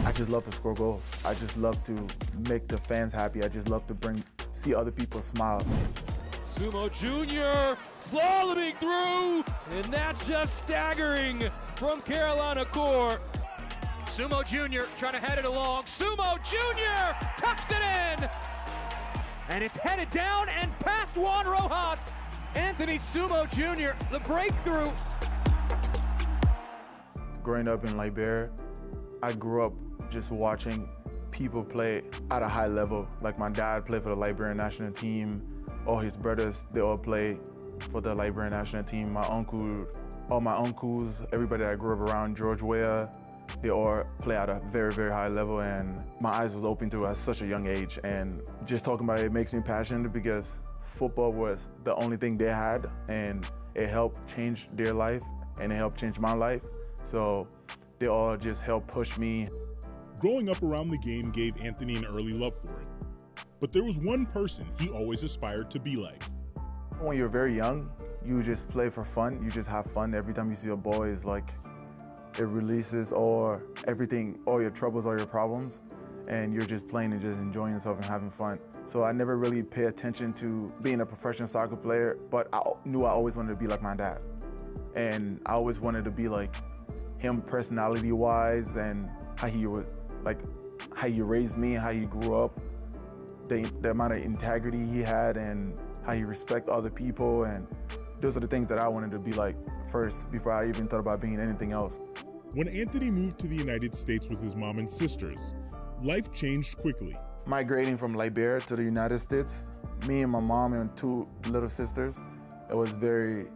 I just love to score goals. I just love to make the fans happy. I just love to see other people smile. Sumo Jr. slaloming through, and that's just staggering from Carolina Core. Sumo Jr. trying to head it along. Sumo Jr. tucks it in, and it's headed down and past Juan Rojas. Anthony Sumo Jr., the breakthrough. Growing up in Liberia, I grew up just watching people play at a high level. Like my dad played for the Liberian national team. All his brothers, they all play for the Liberian national team. All my uncles, everybody that I grew up around, George Weah, they all play at a very, very high level, and my eyes was open to it at such a young age. And just talking about it makes me passionate because football was the only thing they had, and it helped change their life, and it helped change my life. So they all just helped push me. Growing up around the game gave Anthony an early love for it. But there was one person he always aspired to be like. When you're very young, you just play for fun. You just have fun. Every time you see a ball, it's like it releases all your troubles, all your problems, and you're just playing and just enjoying yourself and having fun. So I never really pay attention to being a professional soccer player, but I knew I always wanted to be like my dad. And I always wanted to be like him personality-wise, and how he raised me, how he grew up, the amount of integrity he had, and how he respected other people. And those are the things that I wanted to be like first before I even thought about being anything else. When Anthony moved to the United States with his mom and sisters, life changed quickly. Migrating from Liberia to the United States, me and my mom and two little sisters, it was very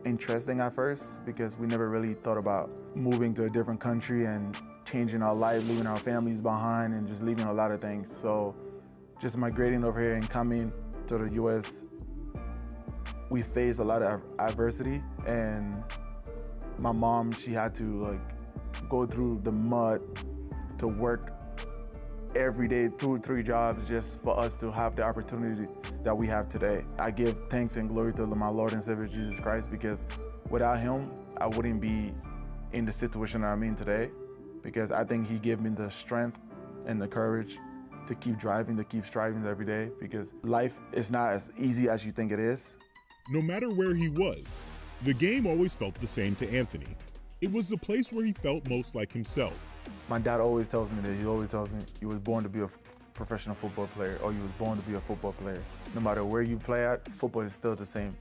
interesting at first because we never really thought about moving to a different country and changing our life, leaving our families behind and just leaving a lot of things. So just migrating over here and coming to the US, we faced a lot of adversity, and my mom, she had to go through the mud to work every day, 2 or 3 jobs just for us to have the opportunity that we have today. I give thanks and glory to my Lord and Savior Jesus Christ, because without him, I wouldn't be in the situation that I'm in today, because I think he gave me the strength and the courage to keep driving, to keep striving every day, because life is not as easy as you think it is. No matter where he was, the game always felt the same to Anthony. It was the place where he felt most like himself. My dad always tells me that. He always tells me, you was born to be a professional football player, or you was born to be a football player. No matter where you play at, football is still the same.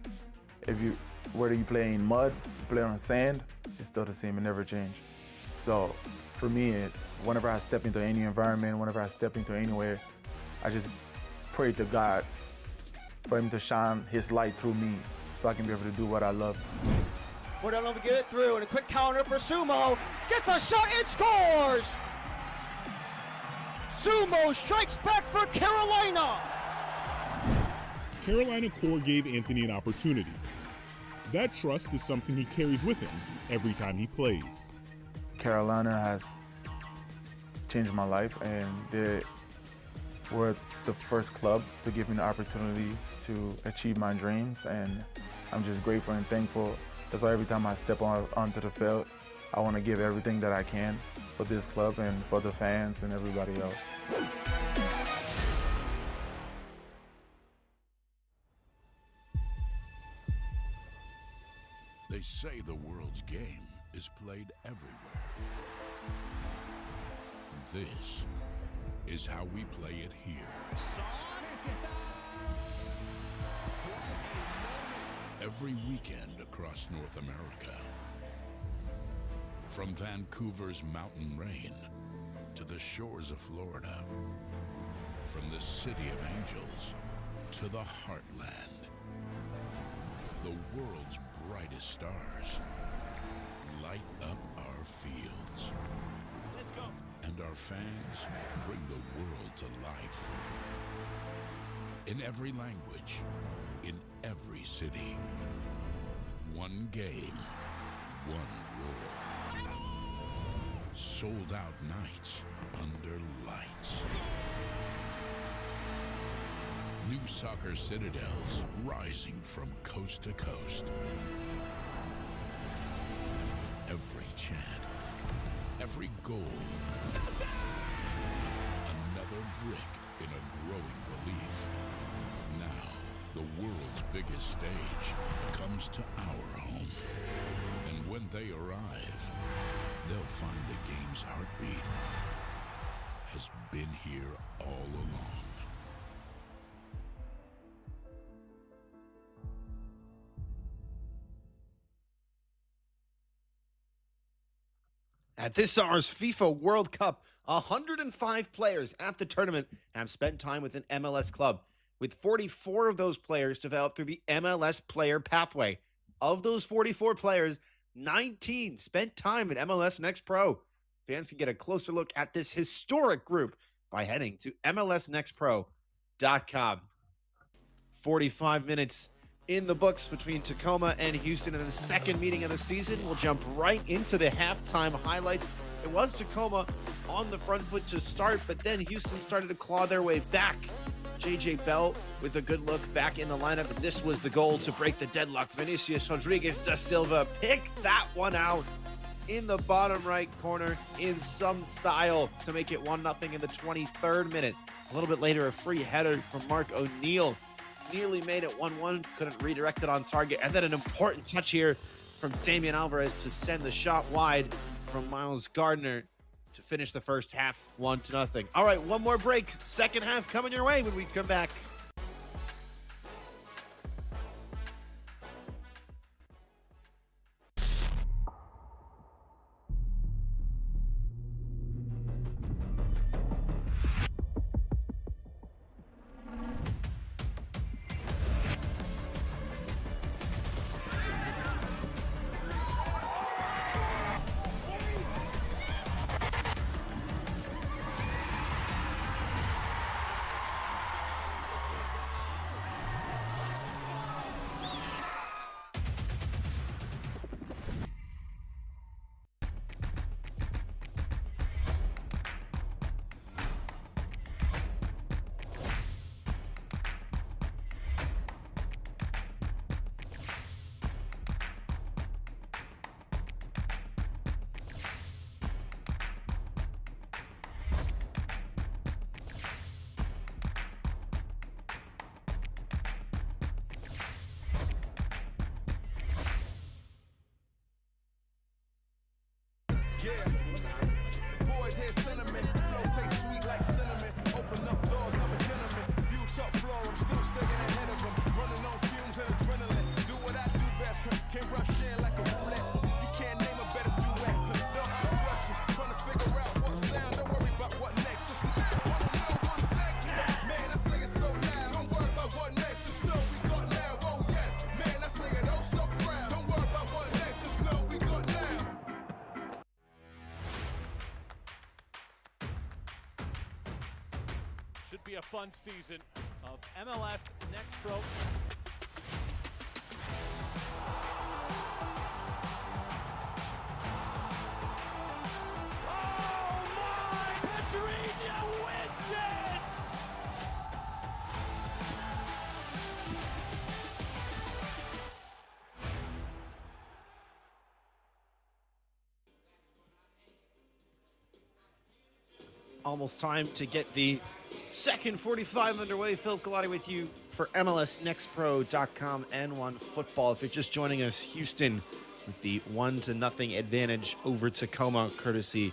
Whether you play in mud, you play on sand, it's still the same, it never changed. So for me, whenever I step into any environment, whenever I step into anywhere, I just pray to God for him to shine his light through me so I can be able to do what I love. We're not able to get it through, and a quick counter for Sumo. Gets a shot and scores! Sumo strikes back for Carolina! Carolina Core gave Anthony an opportunity. That trust is something he carries with him every time he plays. Carolina has changed my life, and they were the first club to give me the opportunity to achieve my dreams, and I'm just grateful and thankful. That's why every time I step onto the field, I want to give everything that I can for this club and for the fans and everybody else. They say the world's game is played everywhere. This is how we play it here. Every weekend across North America. From Vancouver's mountain rain to the shores of Florida. From the city of angels to the heartland. The world's brightest stars light up our fields. Let's go. And our fans bring the world to life. In every language, in every city. One game, one roar. Sold out nights under lights. New soccer citadels rising from coast to coast. Every chant, every goal. Another brick in a growing relief. Now, the world's biggest stage comes to our home. And when they arrive, they'll find the game's heartbeat has been here all along. At this summer's FIFA World Cup, 105 players at the tournament have spent time with an MLS club, with 44 of those players developed through the MLS player pathway. Of those 44 players, 19 spent time at MLS Next Pro. Fans can get a closer look at this historic group by heading to MLSnextpro.com. 45 minutes in the books between Tacoma and Houston in the second meeting of the season. We'll jump right into the halftime highlights. It was Tacoma on the front foot to start, but then Houston started to claw their way back. J.J. Bell with a good look back in the lineup, and this was the goal to break the deadlock. Vinicius Rodriguez da Silva picked that one out in the bottom right corner in some style to make it 1-0 in the 23rd minute. A little bit later, a free header from Mark O'Neill nearly made it 1-1, couldn't redirect it on target. And then an important touch here from Damian Alvarez to send the shot wide from Miles Gardner to finish the first half 1-0. All right, one more break. Second half coming your way when we come back. Can't rush in like a roulette. You can't name a better duet. Don't ask questions, trying to figure out what's down. Don't worry about what next. Just wanna know what's next. Man, I say it so loud. Don't worry about what next. Just know we got now. Oh yes, man, I say it oh so proud. Don't worry about what next. Just know we got now. Should be a fun season of MLS Next Pro. Oh my! Pedrinho wins it! Almost time to get the second 45 underway. Phil Galati with you for MLSNextPro.com and OneFootball. If you're just joining us, Houston with the 1-0 advantage over Tacoma, courtesy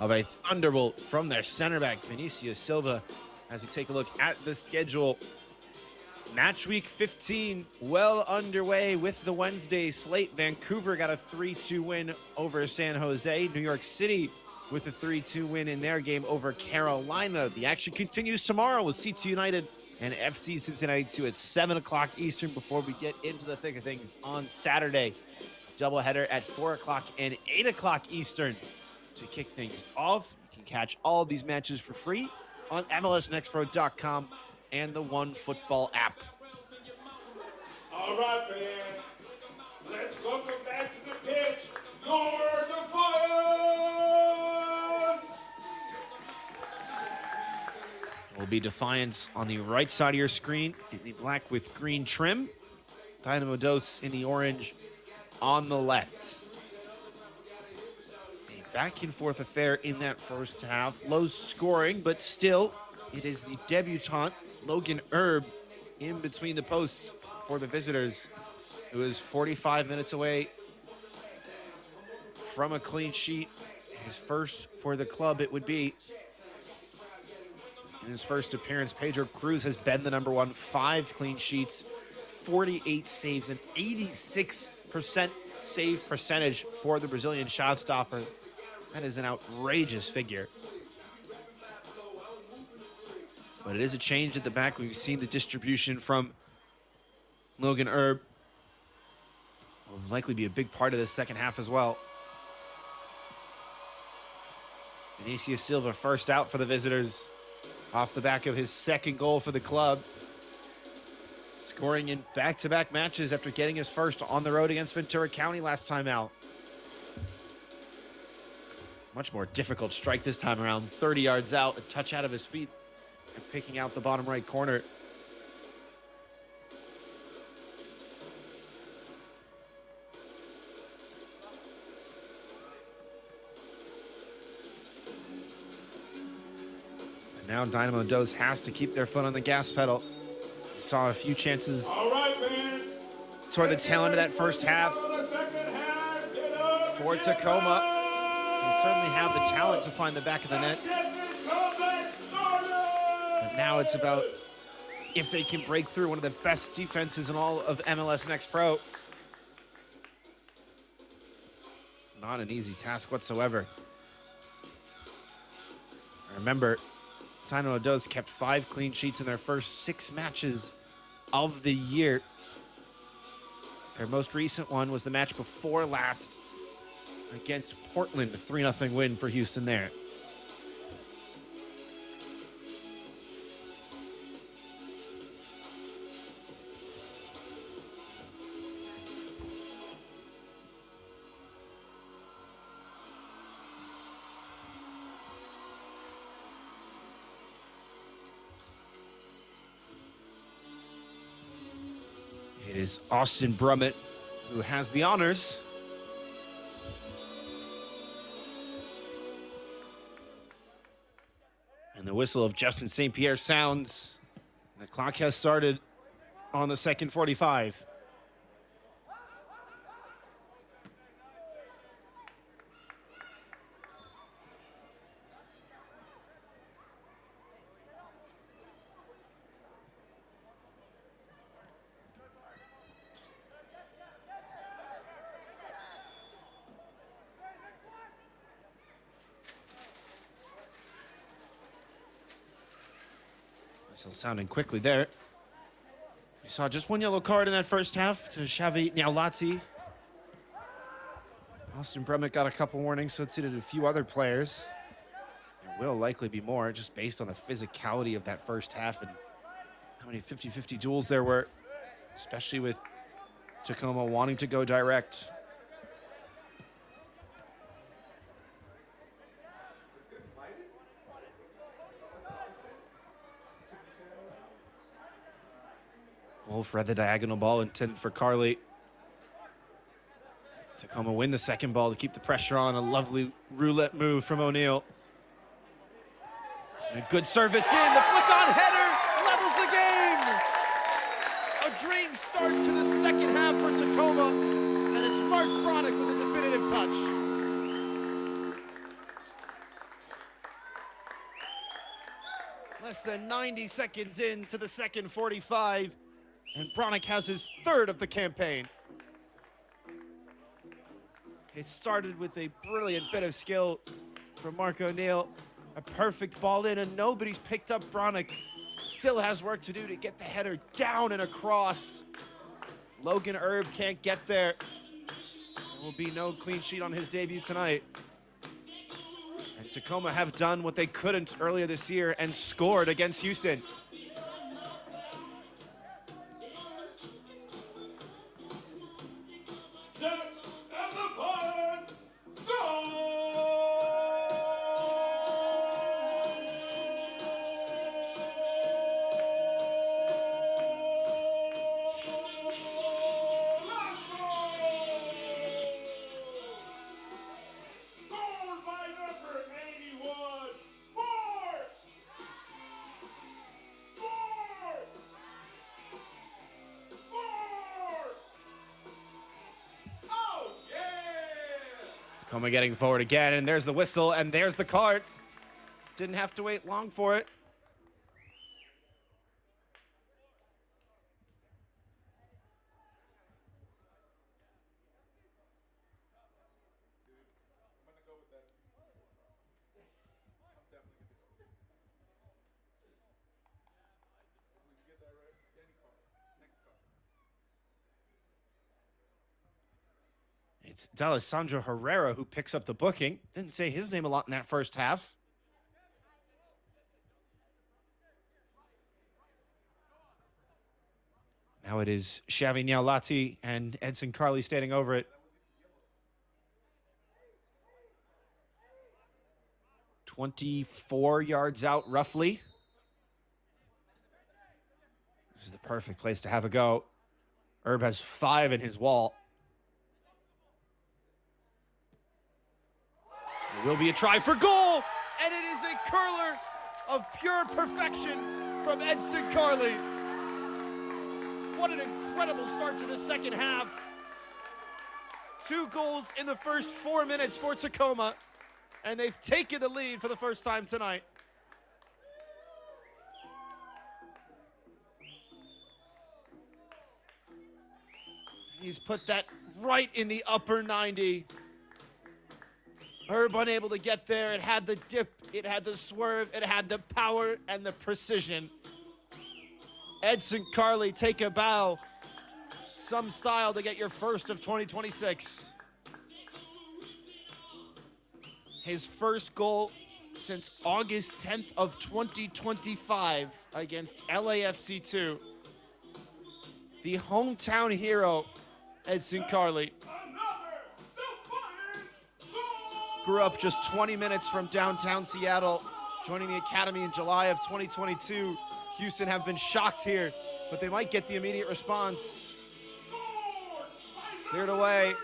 of a thunderbolt from their center back, Vinicius Silva. As we take a look at the schedule, match week 15 well underway with the Wednesday slate. Vancouver got a 3-2 win over San Jose. New York City with a 3-2 win in their game over Carolina. The action continues tomorrow with CT United and FC Cincinnati 2 at 7 o'clock Eastern before we get into the thick of things on Saturday. Doubleheader at 4 o'clock and 8 o'clock Eastern to kick things off. You can catch all of these matches for free on MLSNextPro.com and the OneFootball app. All right, man. Let's welcome back to the pitch, your Defiance! Will be Defiance on the right side of your screen in the black with green trim. Dynamo Dos in the orange on the left. A back and forth affair in that first half. Low scoring, but still, it is the debutant, Logan Erb, in between the posts for the visitors. It was 45 minutes away from a clean sheet. His first for the club it would be. In his first appearance, Pedro Cruz has been the number one. 5 clean sheets, 48 saves, and 86% save percentage for the Brazilian shot stopper. That is an outrageous figure. But it is a change at the back. We've seen the distribution from Logan Erb. Will likely be a big part of the second half as well. Vinicius Silva first out for the visitors off the back of his second goal for the club. Scoring in back-to-back matches after getting his first on the road against Ventura County last time out. Much more difficult strike this time around. 30 yards out, a touch out of his feet, and picking out the bottom right corner. And now Dynamo Dos has to keep their foot on the gas pedal. We saw a few chances toward the tail end of that first half for Tacoma. They certainly have the talent to find the back of the net. But now it's about if they can break through one of the best defenses in all of MLS Next Pro. Not an easy task whatsoever. Remember, Dynamo Dos kept 5 clean sheets in their first 6 matches of the year. Their most recent one was the match before last against Portland, a 3-0 win for Houston there. It is Austin Brummett who has the honors. And the whistle of Justin St. Pierre sounds. The clock has started on the second 45. Still sounding quickly there. We saw just one yellow card in that first half to Xavi Niaulazzi. Austin Brummett got a couple warnings, so it did a few other players. There will likely be more, just based on the physicality of that first half and how many 50-50 duels there were, especially with Tacoma wanting to go direct. Wolf read the diagonal ball intended for Carly. Tacoma win the second ball to keep the pressure on. A lovely roulette move from O'Neal. And a good service in. The flick-on header levels the game. A dream start to the second half for Tacoma. And it's Mark Bronick with a definitive touch. Less than 90 seconds into the second 45. And Bronick has his third of the campaign. It started with a brilliant bit of skill from Mark O'Neal. A perfect ball in, and nobody's picked up Bronick. Still has work to do to get the header down and across. Logan Erb can't get there. There will be no clean sheet on his debut tonight. And Tacoma have done what they couldn't earlier this year and scored against Houston. Tacoma getting forward again, and there's the whistle, and there's the card. Didn't have to wait long for it. It's D'Alessandro Herrera who picks up the booking. Didn't say his name a lot in that first half. Now it is Xavi Niaulazzi and Edson Carly standing over it. 24 yards out, roughly. This is the perfect place to have a go. Erb has 5 in his wall. There will be a try for goal, and it is a curler of pure perfection from Edson Carly. What an incredible start to the second half. 2 goals in the first 4 minutes for Tacoma, and they've taken the lead for the first time tonight. He's put that right in the upper 90. Herb unable to get there. It had the dip, it had the swerve, it had the power and the precision. Edson Carly, take a bow. Some style to get your first of 2026. His first goal since August 10th of 2025 against LAFC 2. The hometown hero, Edson Carly. Grew up just 20 minutes from downtown Seattle, joining the academy in July of 2022. Houston have been shocked here, but they might get the immediate response. Cleared away.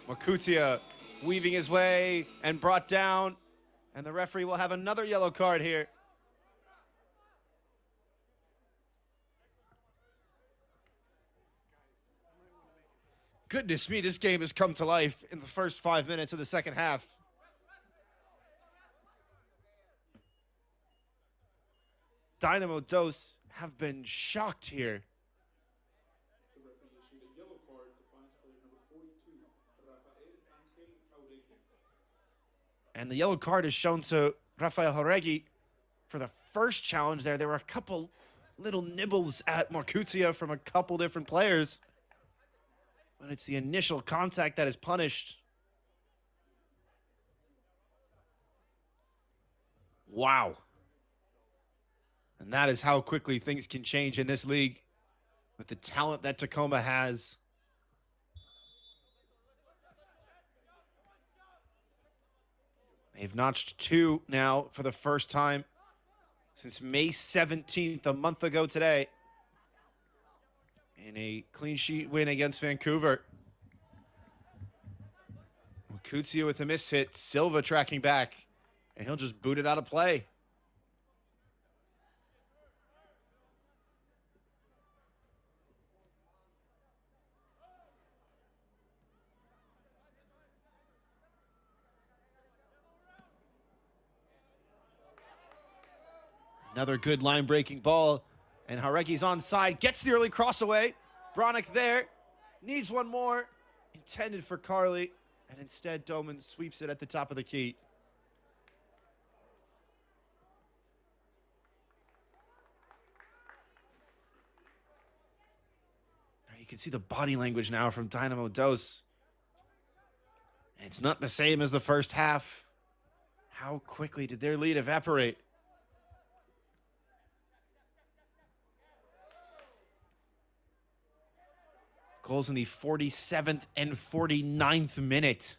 Makutia weaving his way and brought down, and the referee will have another yellow card here. Goodness me, this game has come to life in the first 5 minutes of the second half. Dynamo Dos have been shocked here. And the yellow card is shown to Rafael Jauregui for the first challenge there. There were a couple little nibbles at Marcutia from a couple different players. But it's the initial contact that is punished. Wow. And that is how quickly things can change in this league with the talent that Tacoma has. They've notched 2 now for the first time since May 17th, a month ago today, in a clean sheet win against Vancouver. Marcutia with a miss hit, Silva tracking back, and he'll just boot it out of play. Another good line-breaking ball, and Jauregui's onside, gets the early cross away. Bronick there, needs one more, intended for Carly, and instead Doman sweeps it at the top of the key. You can see the body language now from Dynamo Dos. It's not the same as the first half. How quickly did their lead evaporate? Goals in the 47th and 49th minute.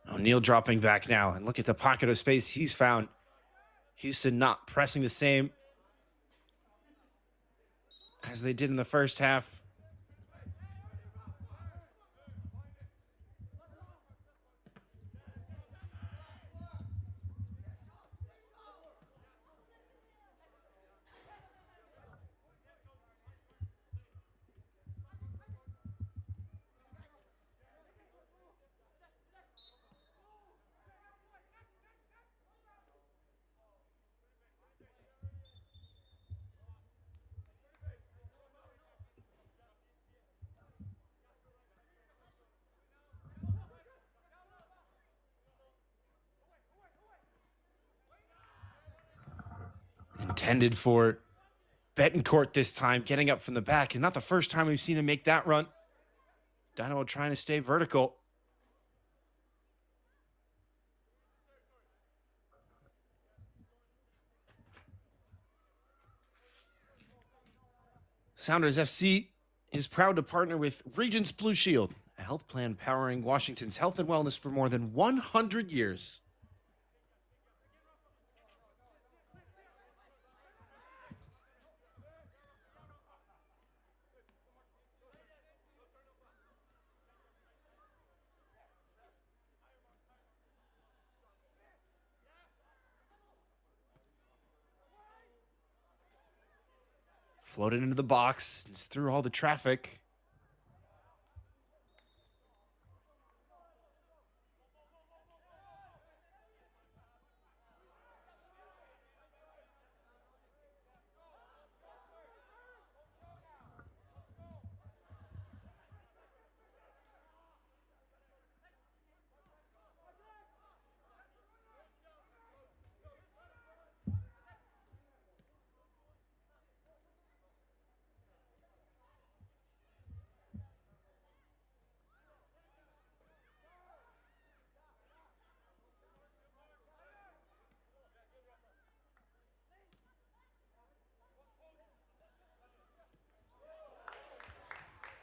O'Neal dropping back now, and look at the pocket of space he's found. Houston not pressing the same as they did in the first half. Intended for Betancourt this time, getting up from the back, and not the first time we've seen him make that run. Dynamo trying to stay vertical. Sounders FC is proud to partner with Regents Blue Shield, a health plan powering Washington's health and wellness for more than 100 years. Floated into the box, it's through all the traffic.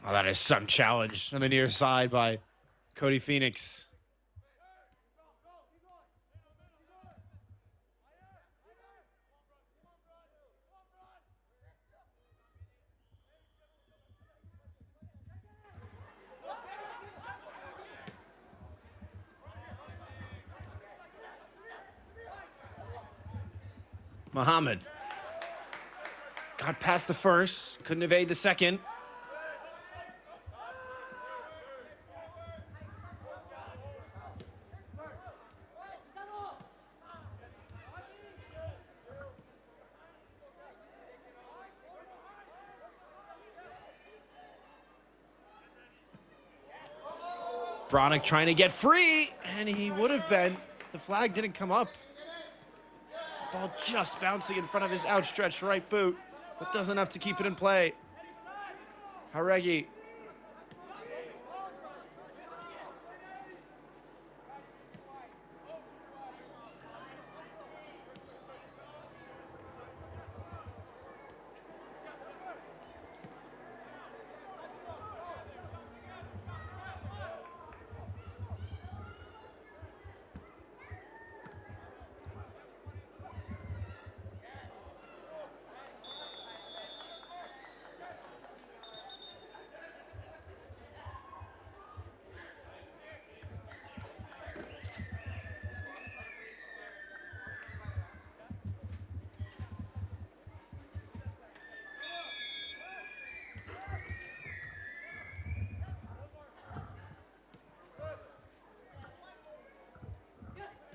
Oh, that is some challenge on the near side by Cody Phoenix. Muhammad got past the first, couldn't evade the second. Bronick trying to get free, and he would have been. The flag didn't come up. Ball just bouncing in front of his outstretched right boot, but does enough to keep it in play. Haregi.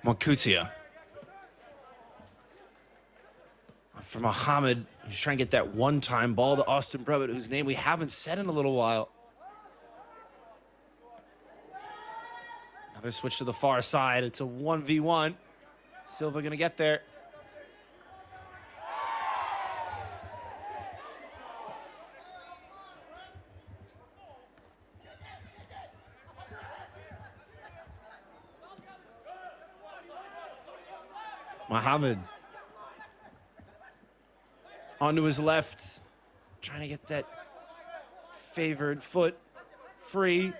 Monkutia. For Muhammad, he's trying to get that one-time ball to Austin Brevitt, whose name we haven't said in a little while. Another switch to the far side. It's a 1v1. Silva gonna get there. Muhammad onto his left, trying to get that favored foot free.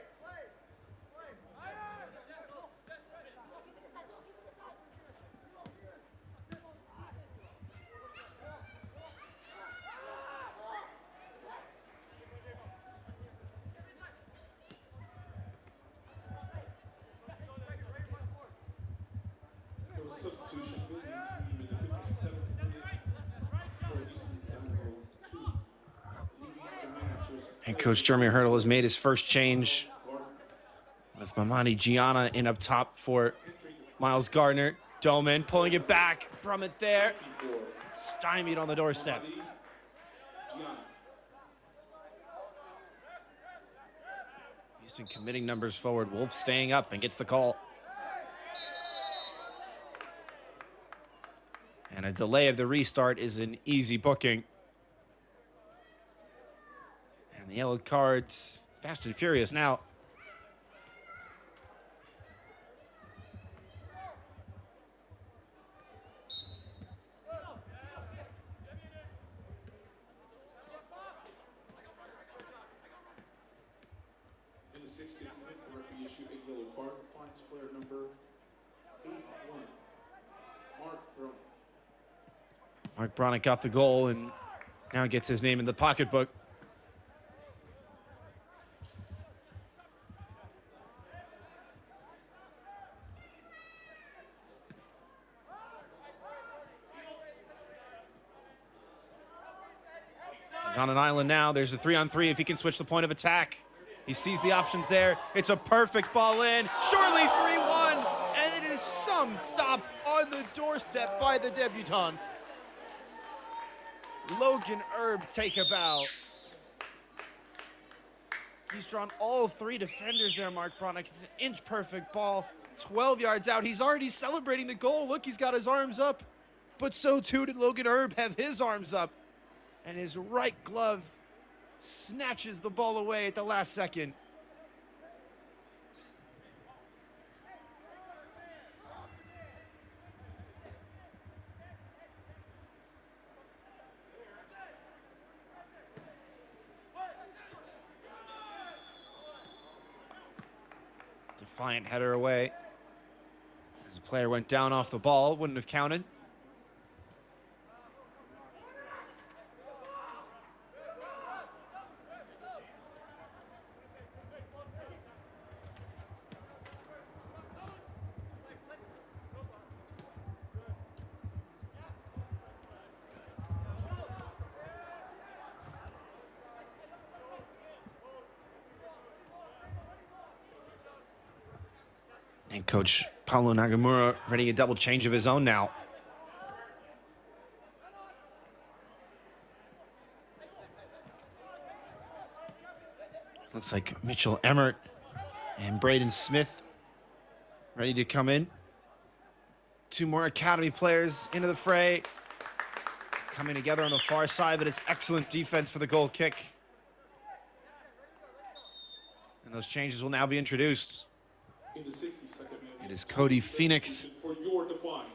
Substitution visiting team in the 57th minute for Houston Dynamo 2. Leading the match was And Coach Jeremy Hurdle has made his first change with Mamani Gianna in up top for Miles Gardner. Doman pulling it back. Brummett there. Stymied on the doorstep. Houston committing numbers forward. Wolf staying up and gets the call. And a delay of the restart is an easy booking. And the yellow cards, fast and furious now. in the 60th minute. The referee issued a yellow card. Defiance player number 81, Mark Brony. Mark Bronick got the goal and now gets his name in the pocketbook. He's on an island now. There's a 3-on-3 if he can switch the point of attack. He sees the options there. It's a perfect ball in. Surely 3-1. And it is some stop on the doorstep by the debutante. Logan Erb take a bow. He's drawn all three defenders there, Mark Bronick. It's an inch perfect ball, 12 yards out. He's already celebrating the goal. Look, he's got his arms up. But so too did Logan Erb have his arms up. And his right glove snatches the ball away at the last second. Defiant header away. As the player went down off the ball, wouldn't have counted. And Coach Paulo Nagamura ready a double change of his own now. Looks like Mitchell Emmert and Braden Smith ready to come in. Two more academy players into the fray. Coming together on the far side, but it's excellent defense for the goal kick. And those changes will now be introduced. In the 62nd minute, It is Cody Phoenix for your Defiance,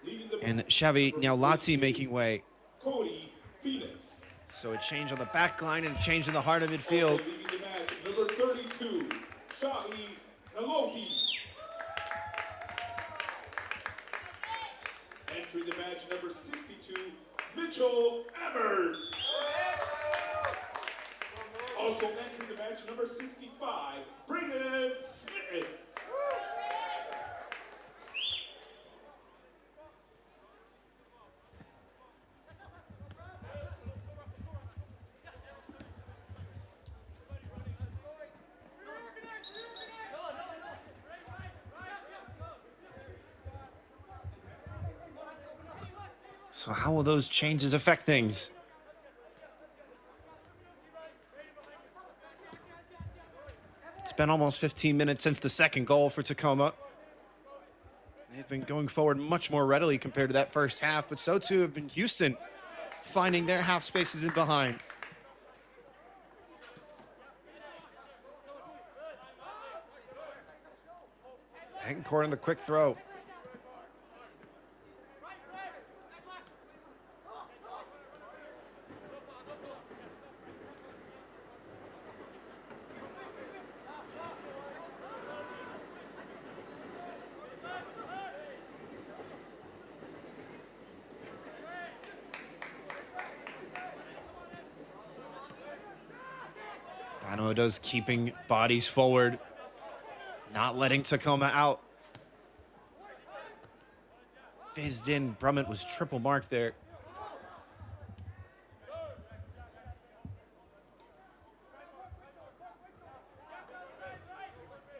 leading the and Xavi Niaulazzi making way. Cody Phoenix. So a change on the back line and a change in the heart of midfield. Leading the match, number 32, Xavi Niaulazzi. Entering the match, number 62, Mitchell Emmert. Also entering the match, number 65, Braden Smith. So how will those changes affect things? It's been almost 15 minutes since the second goal for Tacoma. They've been going forward much more readily compared to that first half, but so too have been Houston, finding their half spaces in behind. Betancourt in the quick throw. Dynamo does keeping bodies forward, not letting Tacoma out. Fizzed in, Brummett was triple marked there.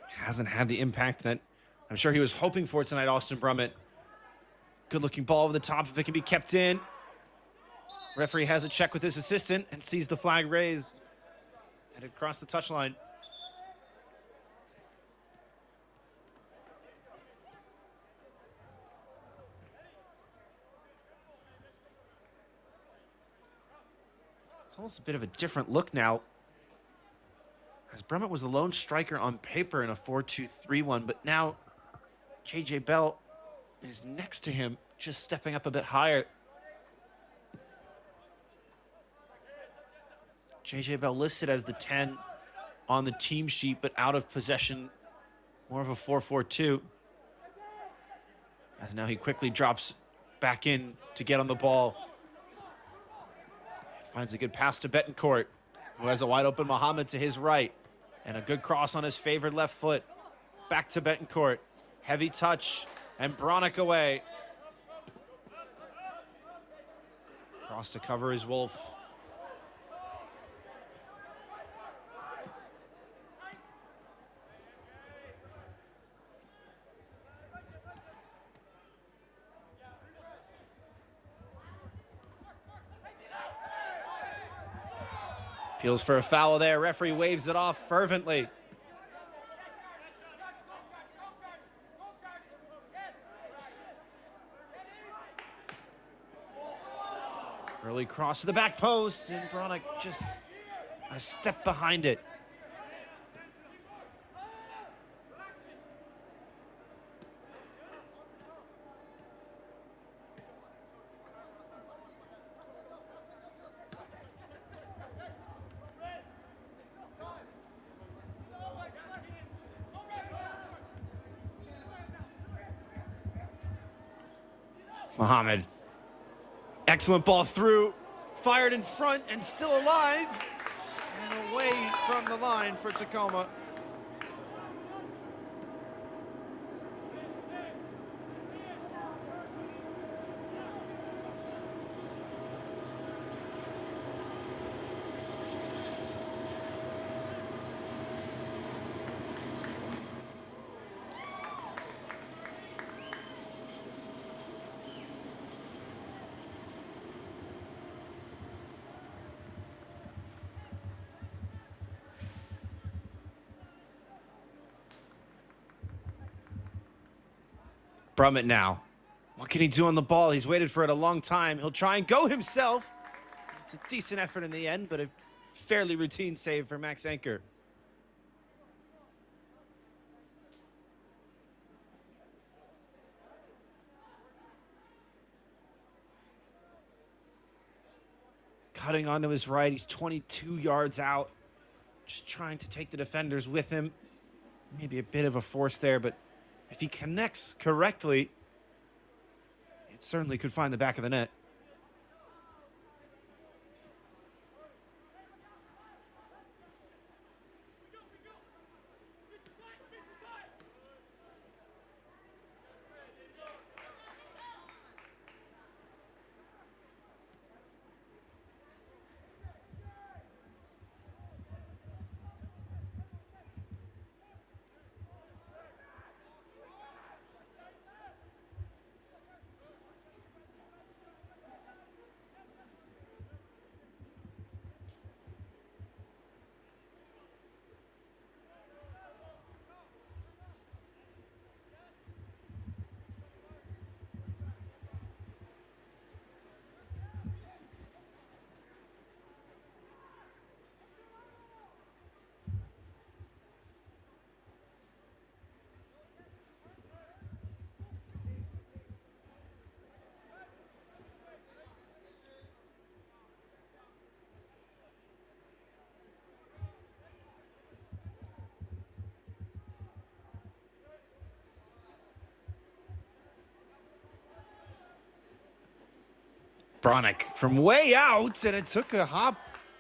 Hasn't had the impact that I'm sure he was hoping for tonight, Austin Brummett. Good looking ball over the top if it can be kept in. Referee has a check with his assistant and sees the flag raised. Headed across the touchline. It's almost a bit of a different look now, as Brummett was the lone striker on paper in a 4-2-3-1, but now J.J. Bell is next to him, just stepping up a bit higher. J.J. Bell listed as the 10 on the team sheet, but out of possession, more of a 4-4-2. As now he quickly drops back in to get on the ball. Finds a good pass to Betancourt, who has a wide open Mohamed to his right. And a good cross on his favored left foot. Back to Betancourt. Heavy touch, and Bronick away. Cross to cover is Wolf. Appeals for a foul there. Referee waves it off fervently. Early cross to the back post, and Bronick just a step behind it. Mohamed. Excellent ball through. Fired in front and still alive. And away from the line for Tacoma. Brummett now. What can he do on the ball? He's waited for it a long time. He'll try and go himself. It's a decent effort in the end, but a fairly routine save for Max Anker. Cutting onto his right. He's 22 yards out. Just trying to take the defenders with him. Maybe a bit of a force there, but if he connects correctly, it certainly could find the back of the net. Bronick from way out, and it took a hop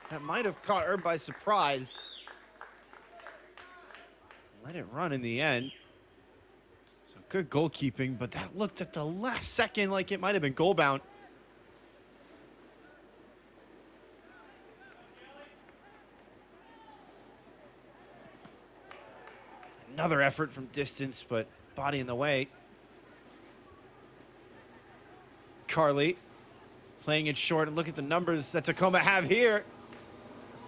that might have caught her by surprise. Let it run in the end. So good goalkeeping, but that looked at the last second like it might have been goal bound. Another effort from distance, but body in the way. Carly playing it short, and look at the numbers that Tacoma have here.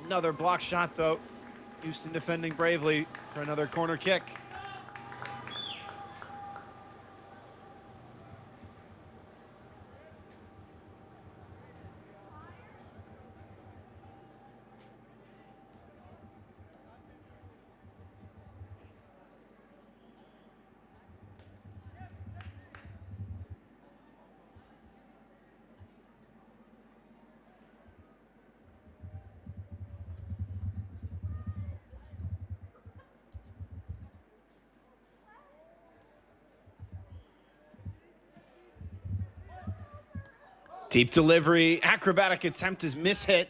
Another block shot, though. Houston defending bravely for another corner kick. Deep delivery, acrobatic attempt is mishit.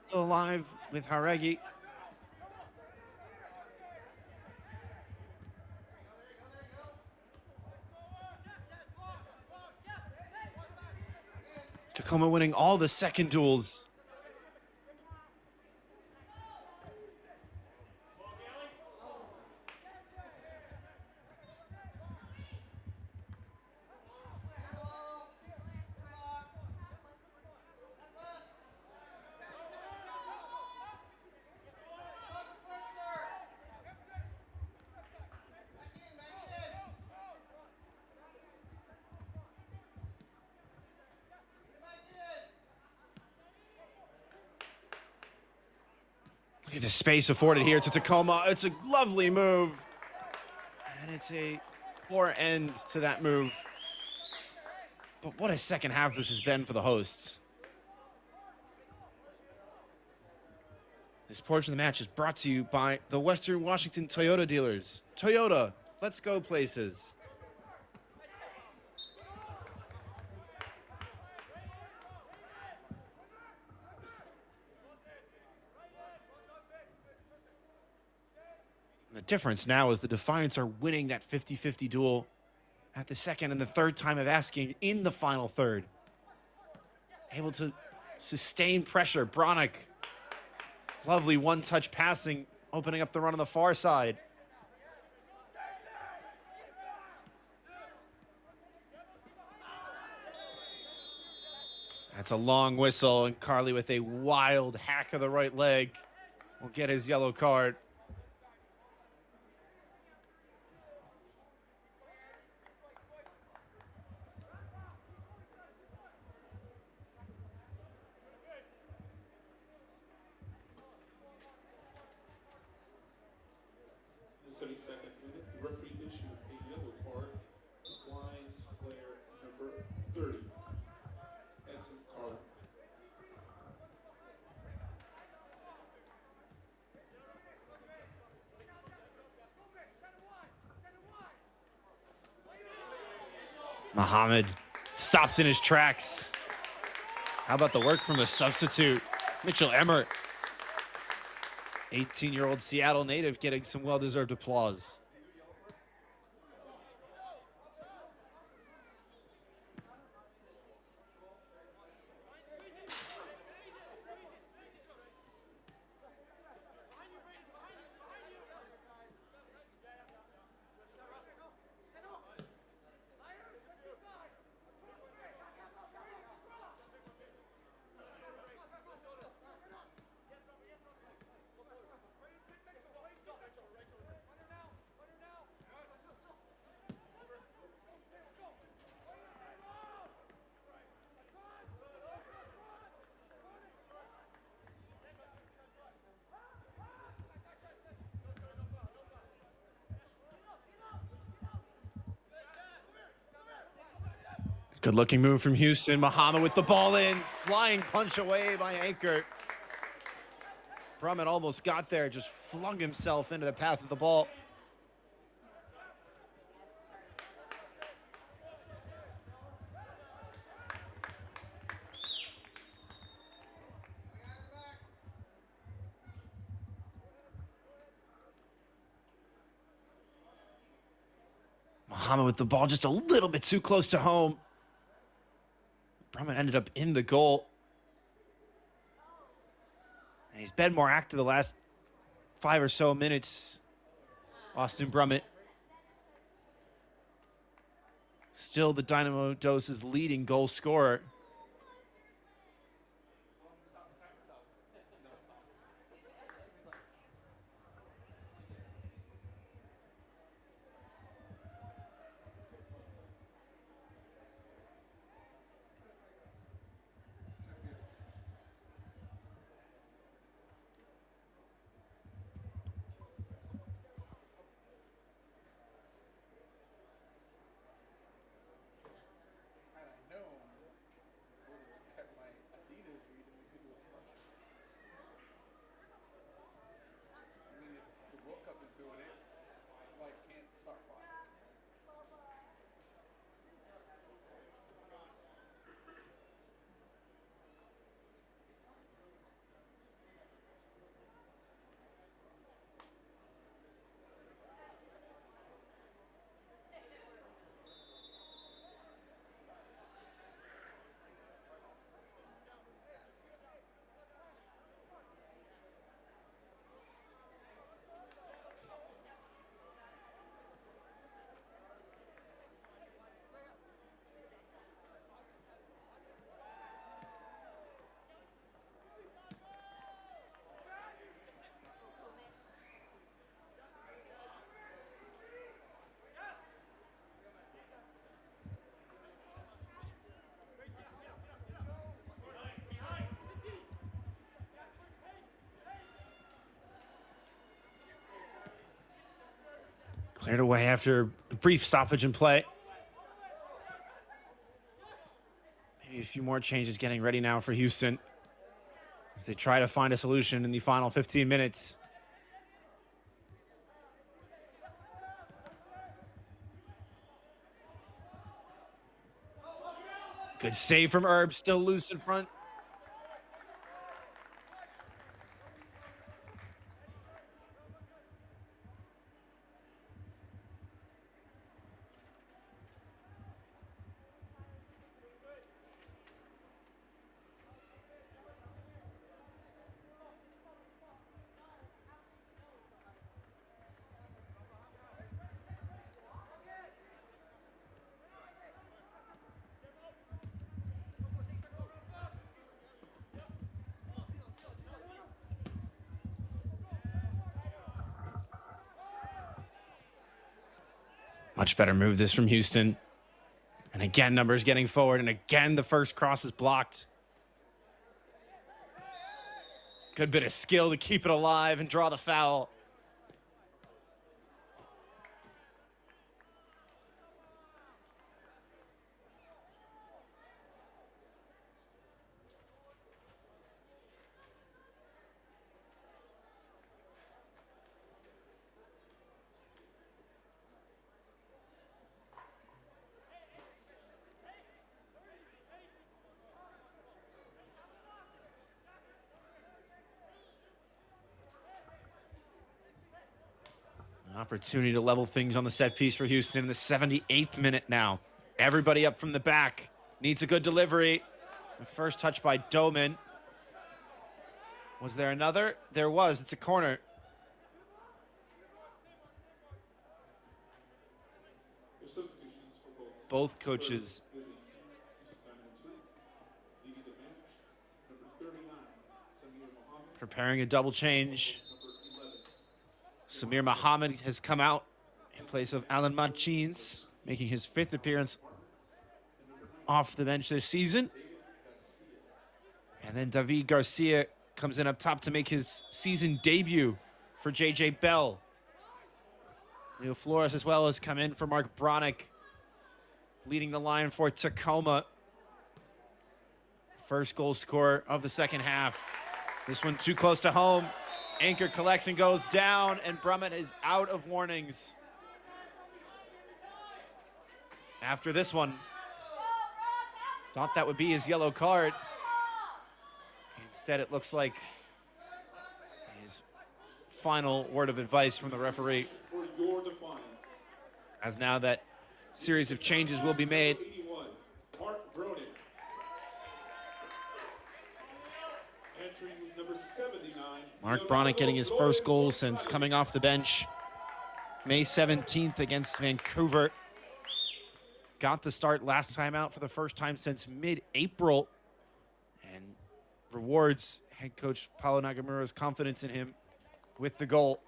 Still alive with Haregi. Tacoma winning all the second duels. Look at the space afforded here to Tacoma. It's a lovely move. And it's a poor end to that move. But what a second half this has been for the hosts. This portion of the match is brought to you by the Western Washington Toyota dealers. Toyota, let's go places. The difference now is the Defiance are winning that 50-50 duel at the second and the third time of asking in the final third. Able to sustain pressure. Bronick, lovely one-touch passing, opening up the run on the far side. That's a long whistle, and Carly with a wild hack of the right leg will get his yellow card. 22nd minute, the referee issued a yellow card to Flyers player number 30, Edson Carter. Muhammad stopped in his tracks. How about the work from the substitute, Mitchell Emmert? 18-year-old Seattle native getting some well-deserved applause. Good looking move from Houston. Muhammad with the ball in. Flying punch away by Anchor. Brummett almost got there, just flung himself into the path of the ball. Muhammad with the ball just a little bit too close to home. Brummett ended up in the goal. And he's been more active the last 5 or so minutes. Austin Brummett. Still the Dynamo Doses leading goal scorer. Cleared away after a brief stoppage in play. Maybe a few more changes getting ready now for Houston as they try to find a solution in the final 15 minutes. Good save from Herb, still loose in front. Much better move this from Houston. And again, numbers getting forward. And again, the first cross is blocked. Good bit of skill to keep it alive and draw the foul. Opportunity to level things on the set piece for Houston in the 78th minute now. Everybody up from the back. Needs a good delivery. The first touch by Doman. Was there another? There was. It's a corner. Both coaches preparing a double change. Samir Mohammed has come out in place of Alan Machins, making his 5th appearance off the bench this season. And then David Garcia comes in up top to make his season debut for J.J. Bell. Leo Flores as well has come in for Mark Bronick, leading the line for Tacoma. First goal scorer of the second half. This one too close to home. Anchor collects and goes down, and Brummett is out of warnings. After this one, thought that would be his yellow card. Instead, it looks like his final word of advice from the referee. As now that series of changes will be made. Mark Bronick getting his first goal since coming off the bench May 17th against Vancouver. Got the start last time out for the first time since mid-April, and rewards head coach Paulo Nagamura's confidence in him with the goal.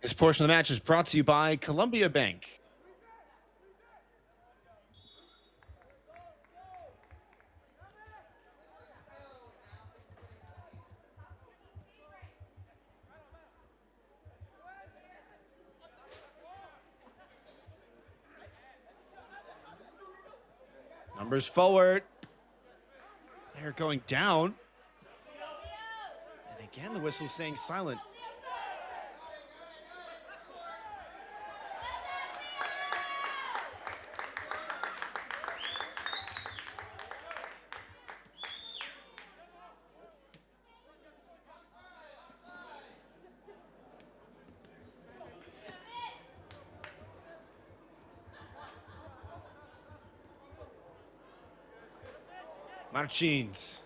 This portion of the match is brought to you by Columbia Bank. Numbers forward. They're going down. And again, the whistle saying silent. Martins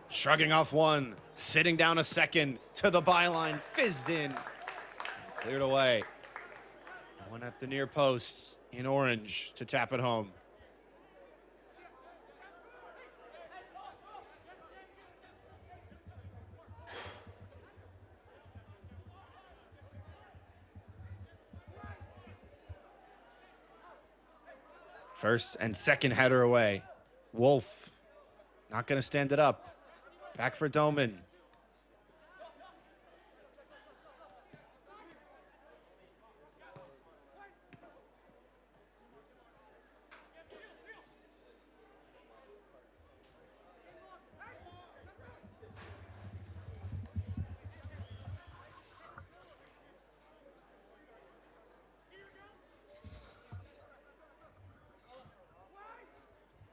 shrugging off one, sitting down a second to the byline, fizzed in, cleared away. One at the near post in orange to tap it home. First and second header away. Wolf not going to stand it up. Back for Doman.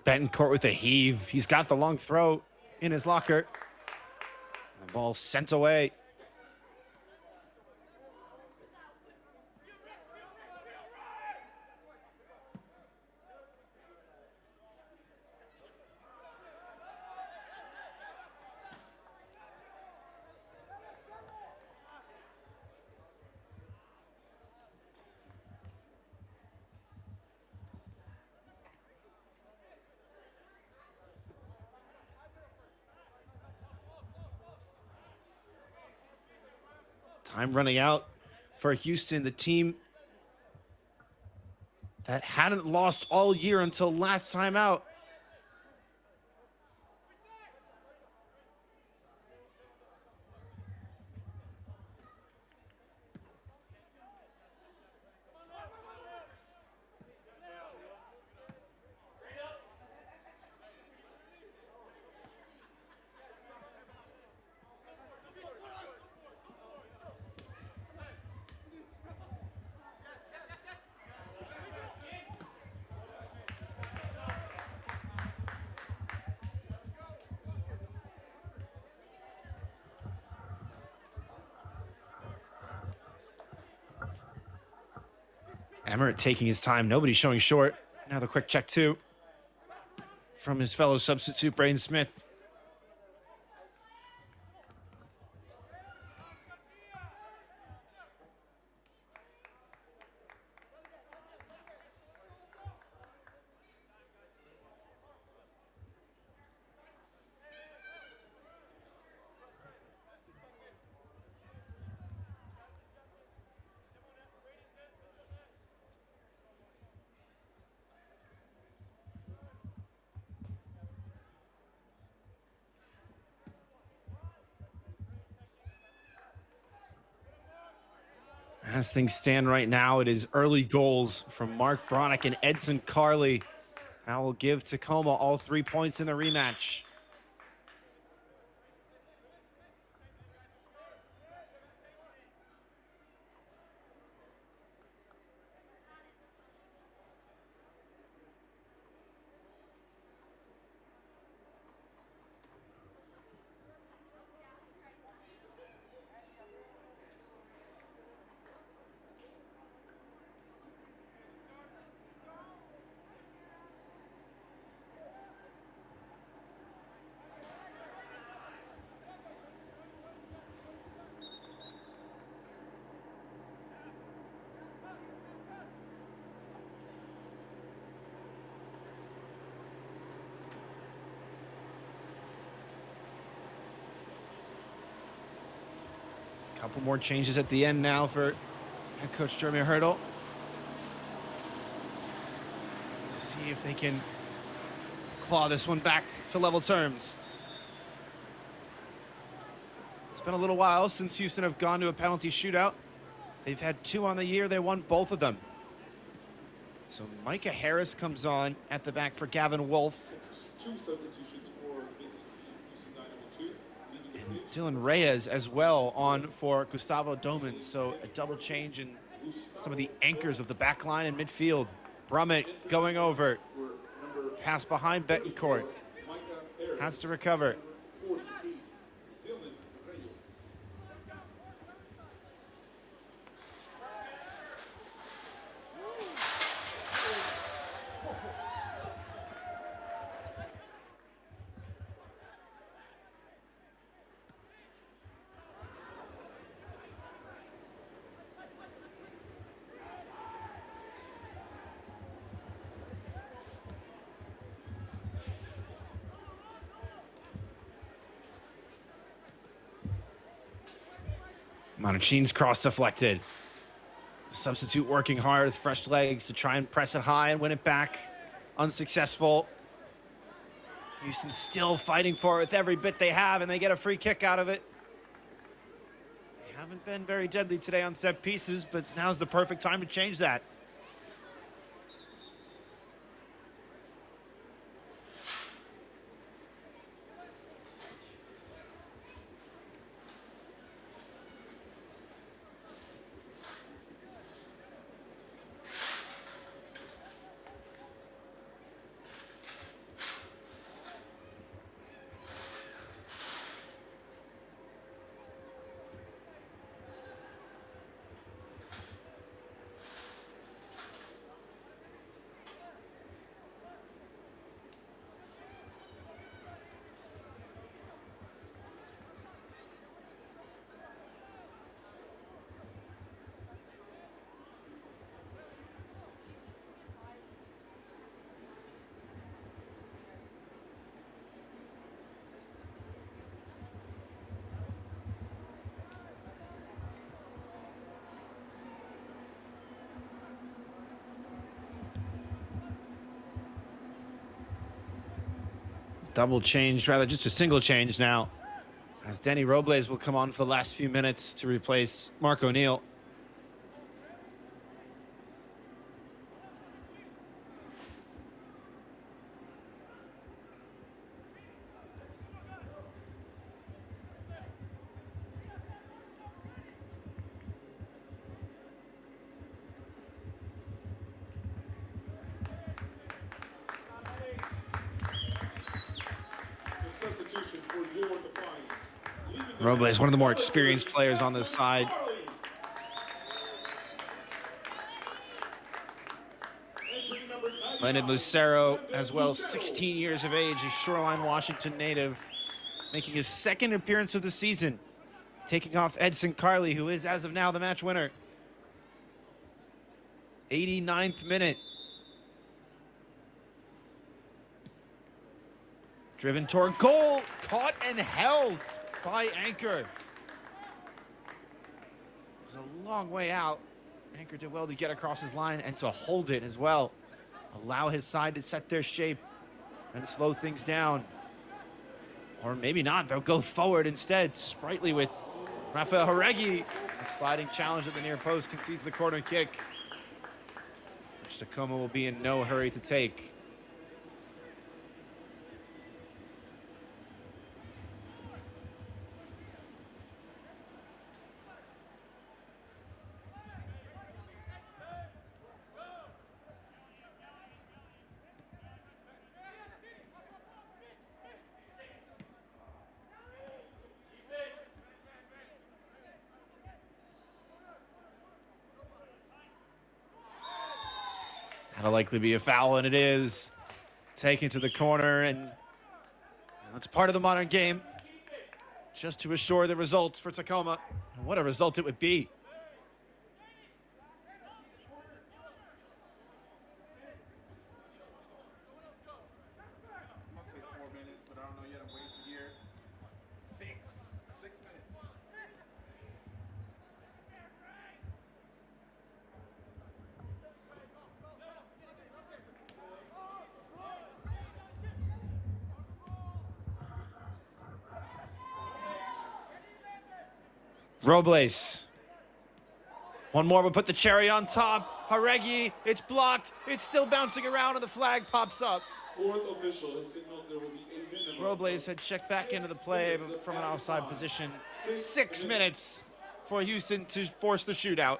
Betancourt with a heave. He's got the long throw in his locker. The ball sent away. Time running out for Houston, the team that hadn't lost all year until last time out. Emmerich taking his time. Nobody showing short. Now the quick check, too, from his fellow substitute, Braden Smith. As things stand right now, it is early goals from Mark Bronick and Edson Carley. That will give Tacoma all 3 points in the rematch. Couple more changes at the end now for head coach Jeremy Hurdle to see if they can claw this one back to level terms. It's been a little while since Houston have gone to a penalty shootout. They've had 2 on the year. They won both of them. So Micah Harris comes on at the back for Gavin Wolf. 2 substitutions for Houston Dynamo 2. And Dylan Reyes as well on for Gustavo Doman. So a double change in some of the anchors of the back line and midfield. Brummett going over. Pass behind Betancourt. Has to recover. Montechine's cross deflected. Substitute working hard with fresh legs to try and press it high and win it back. Unsuccessful. Houston still fighting for it with every bit they have, and they get a free kick out of it. They haven't been very deadly today on set pieces, but now's the perfect time to change that. double change, rather just a single change now, as Denny Robles will come on for the last few minutes to replace Mark O'Neill. Substitution for your Defiance. Robles, one of the more experienced players on this side. Landon Lucero, as well, 16 years of age, a Shoreline, Washington native, making his second appearance of the season, taking off Edson Carley, who is, as of now, the match winner. 89th minute. Driven toward goal, caught and held by Anchor. It was a long way out. Anchor did well to get across his line and to hold it as well. Allow his side to set their shape and slow things down. Or maybe not, they'll go forward instead. Sprightly with Rafael Horegi. A sliding challenge at the near post concedes the corner kick, which Tacoma will be in no hurry to take. That'll likely be a foul, and it is. Taken to the corner, and that's part of the modern game. Just to assure the result for Tacoma. And what a result it would be. I'm gonna say 4 minutes, but I don't know yet. I'm waiting to hear. 6 minutes. Robles. One more will put the cherry on top. Horegi, it's blocked. It's still bouncing around, and the flag pops up. Fourth official has signaled there will be a minimum. Robles had checked back into the play from an offside position. 6 minutes for Houston to force the shootout.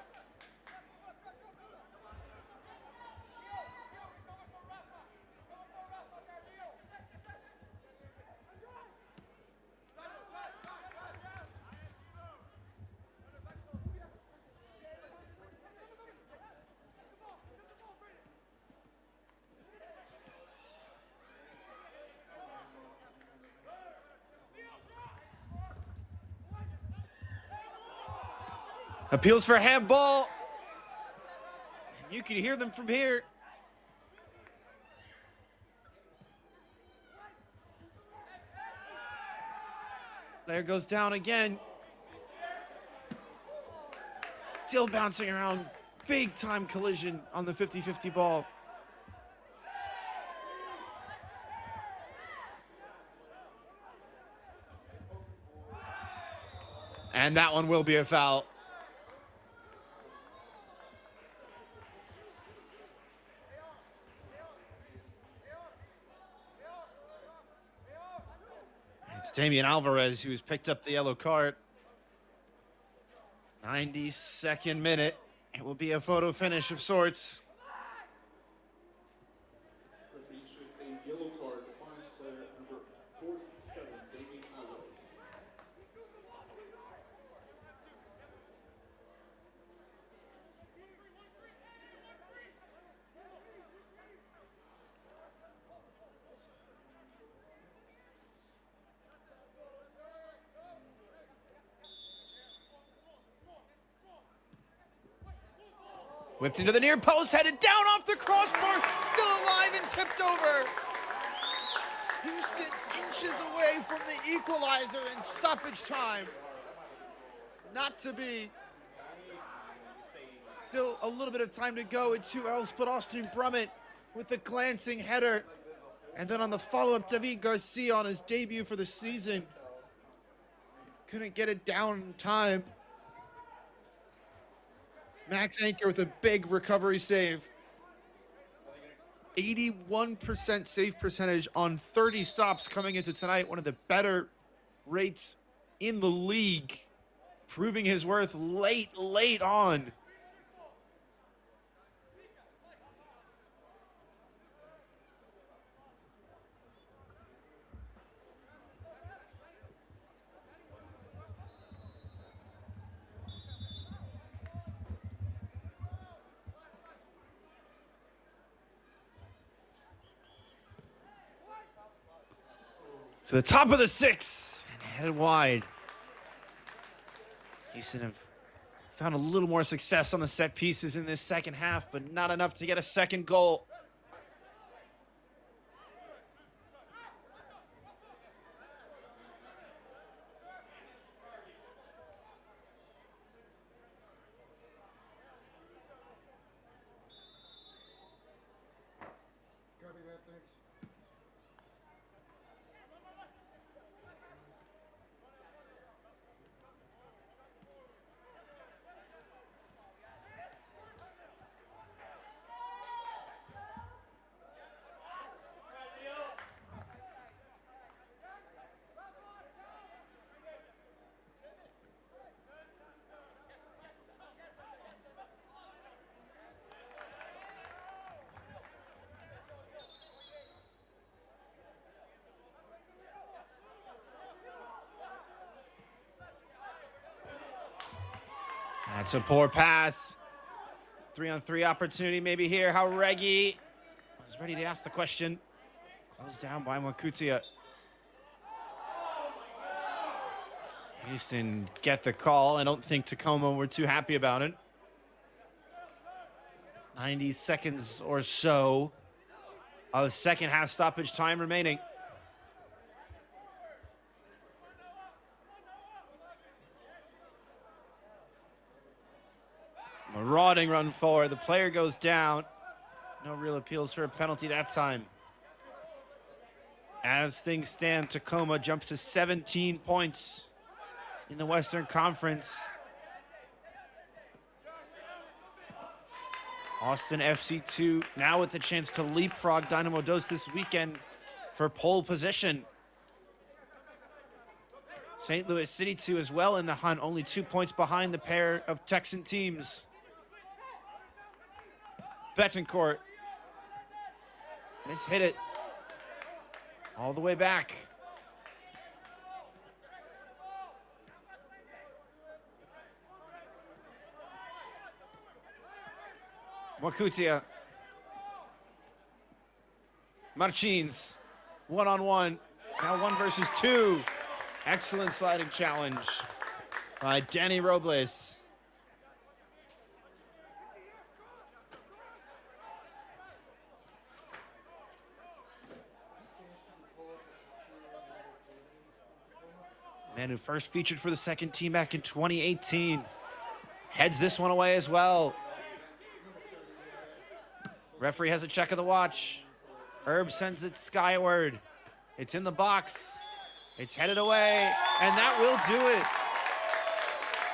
Appeals for handball. You can hear them from here. There goes down again. Still bouncing around. Big time collision on the 50-50 ball. And that one will be a foul. It's Damian Alvarez who's picked up the yellow card. 92nd minute. It will be a photo finish of sorts. Referee issued a yellow card. Defiance player number 47, Damian Alvarez. Whipped into the near post, headed down off the crossbar, still alive and tipped over. Houston inches away from the equalizer in stoppage time. Not to be. Still a little bit of time to go. It's who else but Austin Brummett with a glancing header. And then on the follow-up, David Garcia on his debut for the season couldn't get it down in time. Max Anchor with a big recovery save. 81% save percentage on 30 stops coming into tonight. One of the better rates in the league. Proving his worth late on. To the top of the 6 and headed wide. Houston have found a little more success on the set pieces in this second half, but not enough to get a second goal. That's a poor pass. 3-on-3 opportunity maybe here. How Reggie was ready to ask the question. Closed down by Mwakutia. Houston get the call. I don't think Tacoma were too happy about it. 90 seconds or so of second half stoppage time remaining. Marauding run forward. The player goes down. No real appeals for a penalty that time. As things stand, Tacoma jumps to 17 points in the Western Conference. Austin FC2 now with the chance to leapfrog Dynamo Dos this weekend for pole position. St. Louis City 2 as well in the hunt, only 2 points behind the pair of Texan teams. Betancourt. This hit it all the way back. Mwakutia. Martins. 1-on-1. Now 1 versus 2. Excellent sliding challenge by Danny Robles. Man who first featured for the second team back in 2018. Heads this one away as well. Referee has a check of the watch. Herb sends it skyward. It's in the box. It's headed away, and that will do it.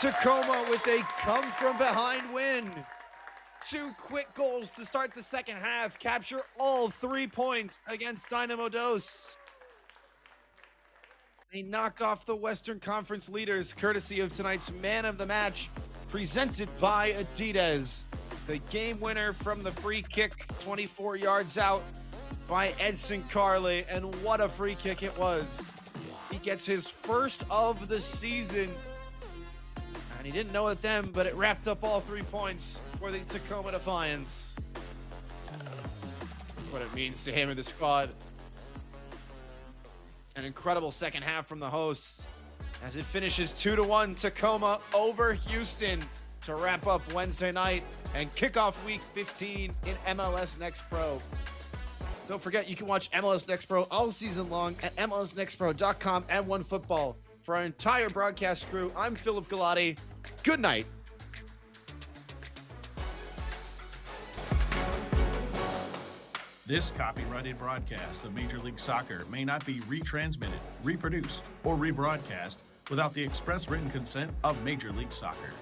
Tacoma with a come-from-behind win. 2 quick goals to start the second half. Capture all 3 points against Dynamo Dos. They knock off the Western Conference leaders, courtesy of tonight's man of the match, presented by Adidas. The game winner from the free kick, 24 yards out by Edson Carley, and what a free kick it was. He gets his first of the season, and he didn't know it then, but it wrapped up all 3 points for the Tacoma Defiance. What it means to him and the squad. An incredible second half from the hosts as it finishes 2-1 Tacoma over Houston to wrap up Wednesday night and kick off week 15 in MLS Next Pro. Don't forget, you can watch MLS Next Pro all season long at MLSNextPro.com and OneFootball. For our entire broadcast crew, I'm Philip Galati. Good night. This copyrighted broadcast of Major League Soccer may not be retransmitted, reproduced, or rebroadcast without the express written consent of Major League Soccer.